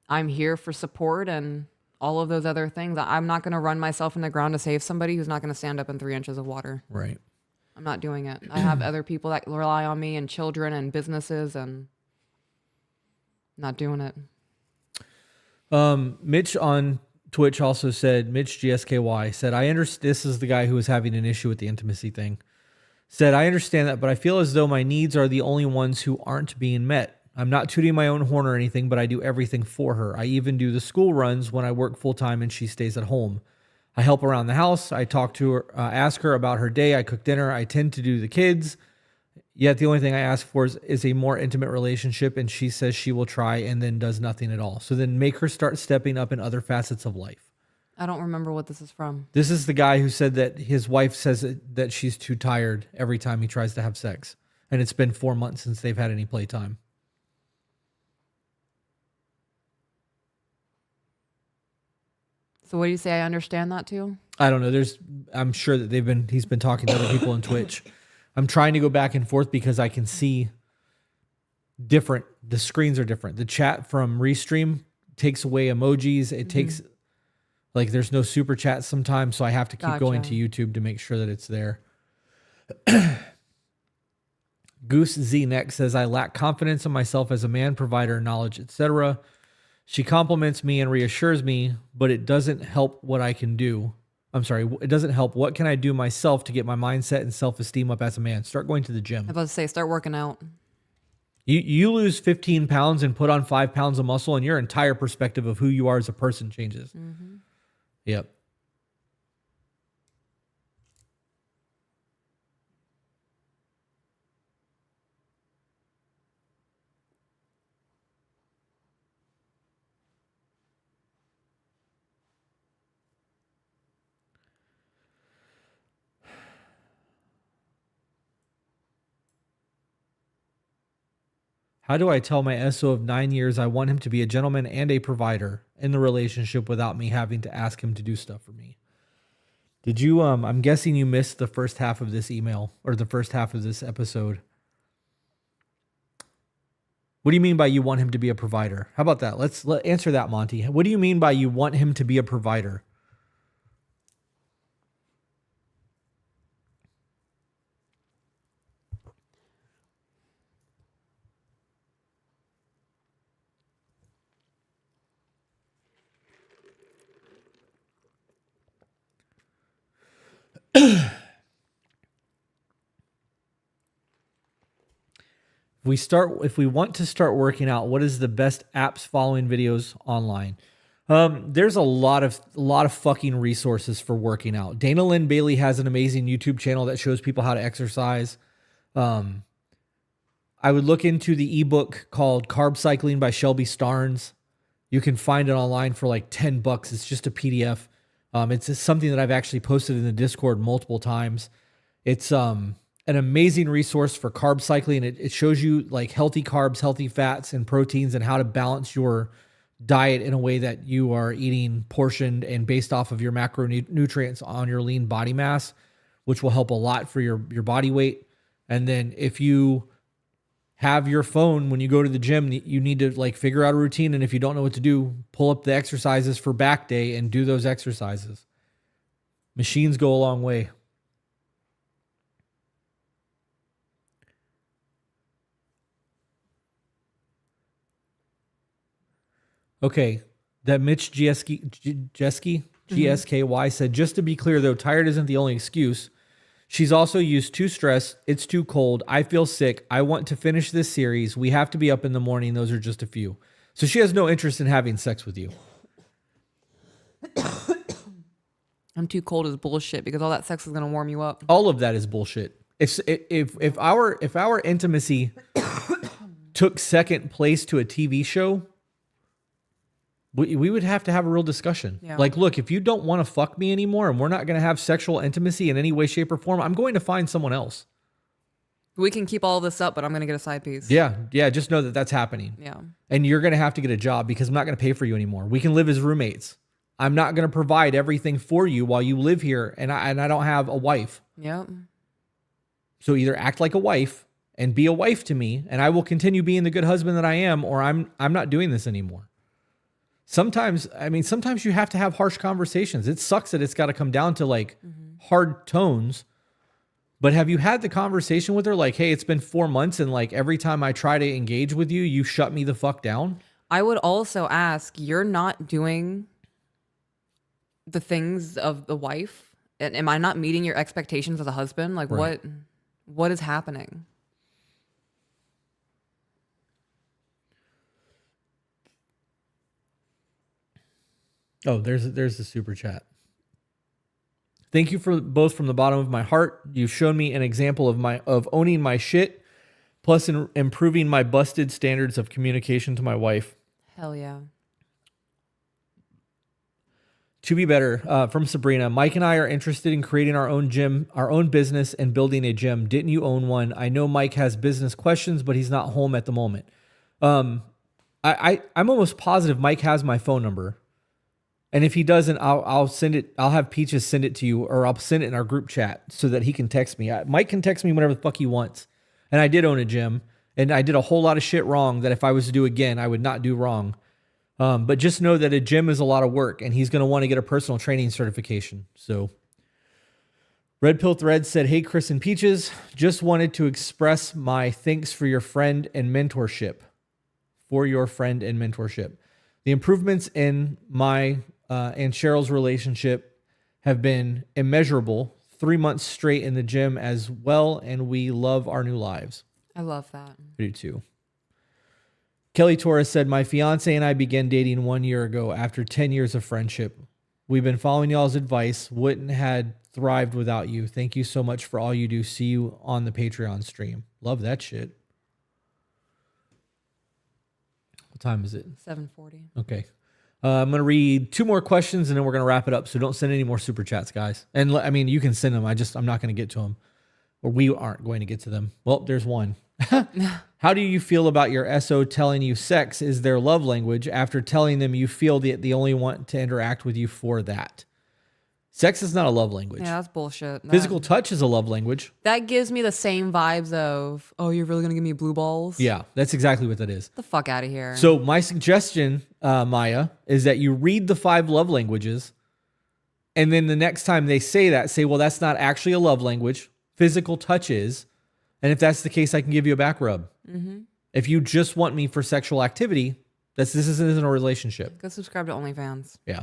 I'm here for support and all of those other things. I'm not going to run myself in the ground to save somebody who's not going to stand up in 3 inches of water. Right. I'm not doing it. I have other people that rely on me and children and businesses, and not doing it. Mitch on Twitch also said, Mitch GSKY said, I understand. This is the guy who was having an issue with the intimacy thing. Said, I understand that, but I feel as though my needs are the only ones who aren't being met. I'm not tooting my own horn or anything, but I do everything for her. I even do the school runs when I work full time and she stays at home. I help around the house. I talk to her, ask her about her day. I cook dinner. I tend to do the kids. Yet the only thing I ask for is a more intimate relationship, and she says she will try and then does nothing at all. So then make her start stepping up in other facets of life. I don't remember what this is from. This is the guy who said that his wife says that she's too tired every time he tries to have sex. And it's been 4 months since they've had any playtime. So what do you say? I understand that too. I don't know. I'm sure that he's been talking to other people on Twitch. I'm trying to go back and forth because I can see the screens are different. The chat from Restream takes away emojis. It takes, like, there's no super chat sometimes. So I have to keep going to YouTube to make sure that it's there. Goose Z next says, I lack confidence in myself as a man, provider, knowledge, etc. She compliments me and reassures me, but it doesn't help what I can do. I'm sorry, it doesn't help. What can I do myself to get my mindset and self-esteem up as a man? Start going to the gym. I was about to say, start working out. You lose 15 pounds and put on 5 pounds of muscle, and your entire perspective of who you are as a person changes. Mm-hmm. Yep. How do I tell my SO of 9 years I want him to be a gentleman and a provider in the relationship without me having to ask him to do stuff for me? Did you, I'm guessing you missed the first half of this email or the first half of this episode. What do you mean by you want him to be a provider? How about that? Let's answer that, Monty. What do you mean by you want him to be a provider? If we want to start working out, what is the best apps following videos online? There's a lot of fucking resources for working out. Dana Lynn Bailey has an amazing YouTube channel that shows people how to exercise. I would look into the ebook called Carb Cycling by Shelby Starnes. You can find it online for like $10. It's just a PDF. It's something that I've actually posted in the Discord multiple times. It's an amazing resource for carb cycling. It shows you like healthy carbs, healthy fats, and proteins, and how to balance your diet in a way that you are eating portioned and based off of your macronutrients on your lean body mass, which will help a lot for your body weight. And then if you have your phone when you go to the gym, you need to like figure out a routine. And if you don't know what to do, pull up the exercises for back day and do those exercises. Machines go a long way. Okay, that Mitch GSKY said, just to be clear though, tired isn't the only excuse. She's also used too stressed, it's too cold, I feel sick, I want to finish this series, we have to be up in the morning, those are just a few. So she has no interest in having sex with you. I'm too cold is bullshit because all that sex is going to warm you up. All of that is bullshit. If our intimacy took second place to a TV show, we would have to have a real discussion. Yeah. Like, look, if you don't want to fuck me anymore and we're not going to have sexual intimacy in any way, shape, or form, I'm going to find someone else. We can keep all this up, but I'm going to get a side piece. Yeah. Just know that that's happening. Yeah. And you're going to have to get a job because I'm not going to pay for you anymore. We can live as roommates. I'm not going to provide everything for you while you live here and I don't have a wife. Yeah. So either act like a wife and be a wife to me and I will continue being the good husband that I am, or I'm not doing this anymore. Sometimes you have to have harsh conversations. It sucks that it's got to come down to like hard tones. But have you had the conversation with her? Like, hey, it's been 4 months and like every time I try to engage with you, you shut me the fuck down. I would also ask, you're not doing the things of the wife. And am I not meeting your expectations as a husband? Like right. What is happening? Oh, there's the super chat. Thank you for both from the bottom of my heart. You've shown me an example of owning my shit, plus improving my busted standards of communication to my wife. Hell yeah. To be better, from Sabrina, Mike and I are interested in creating our own gym, our own business, and building a gym. Didn't you own one? I know Mike has business questions, but he's not home at the moment. I'm almost positive Mike has my phone number. And if he doesn't, I'll send it. I'll have Peaches send it to you, or I'll send it in our group chat so that he can text me. Mike can text me whatever the fuck he wants. And I did own a gym, and I did a whole lot of shit wrong that if I was to do again, I would not do wrong. But just know that a gym is a lot of work, and he's going to want to get a personal training certification. So Red Pill Thread said, "Hey, Chris and Peaches, just wanted to express my thanks for your friend and mentorship. The improvements in my and Cheryl's relationship have been immeasurable. 3 months straight in the gym as well, and we love our new lives." I love that. I do too. Kelly Torres said, "My fiance and I began dating 1 year ago after 10 years of friendship. We've been following y'all's advice. Wouldn't had thrived without you. Thank you so much for all you do. See you on the Patreon stream." Love that shit. What time is it? 7:40. Okay. I'm going to read 2 more questions and then we're going to wrap it up. So don't send any more super chats, guys. And I mean, you can send them. I'm not going to get to them, or we aren't going to get to them. Well, there's one. How do you feel about your SO telling you sex is their love language after telling them you feel that they only want to interact with you for that? Sex is not a love language. Yeah, that's bullshit. Physical touch is a love language. That gives me the same vibes of, oh, you're really going to give me blue balls? Yeah, that's exactly what that is. Get the fuck out of here. So my suggestion, Maya, is that you read the 5 love languages, and then the next time they say that, say, well, that's not actually a love language. Physical touch is. And if that's the case, I can give you a back rub. Mm-hmm. If you just want me for sexual activity, this isn't a relationship. Go subscribe to OnlyFans. Yeah.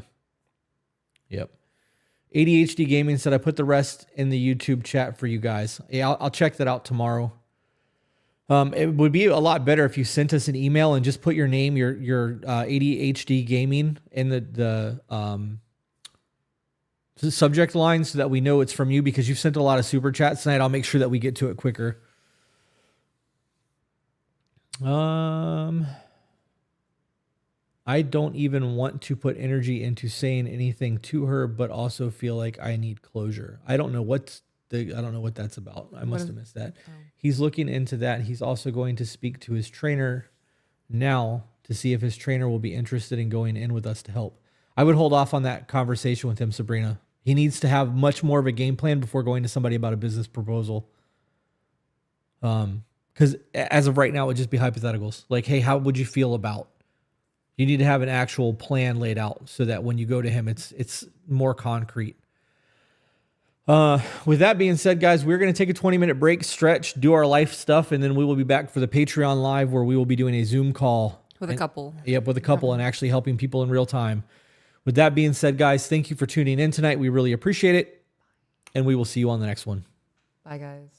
Yep. ADHD Gaming said, "I put the rest in the YouTube chat for you guys." Yeah, I'll check that out tomorrow. It would be a lot better if you sent us an email and just put your name, your ADHD Gaming in the subject line so that we know it's from you, because you've sent a lot of super chats tonight. I'll make sure that we get to it quicker. I don't even want to put energy into saying anything to her, but also feel like I need closure. I don't know what that's about. I must have missed that. Oh. He's looking into that. He's also going to speak to his trainer now to see if his trainer will be interested in going in with us to help. I would hold off on that conversation with him, Sabrina. He needs to have much more of a game plan before going to somebody about a business proposal. Because as of right now, it would just be hypotheticals. Like, hey, how would you feel about? You need to have an actual plan laid out so that when you go to him, it's more concrete. With that being said, guys, we're going to take a 20-minute break, stretch, do our life stuff, and then we will be back for the Patreon Live, where we will be doing a Zoom call. With a couple. Yep, with a couple, and actually helping people in real time. With that being said, guys, thank you for tuning in tonight. We really appreciate it, and we will see you on the next one. Bye, guys.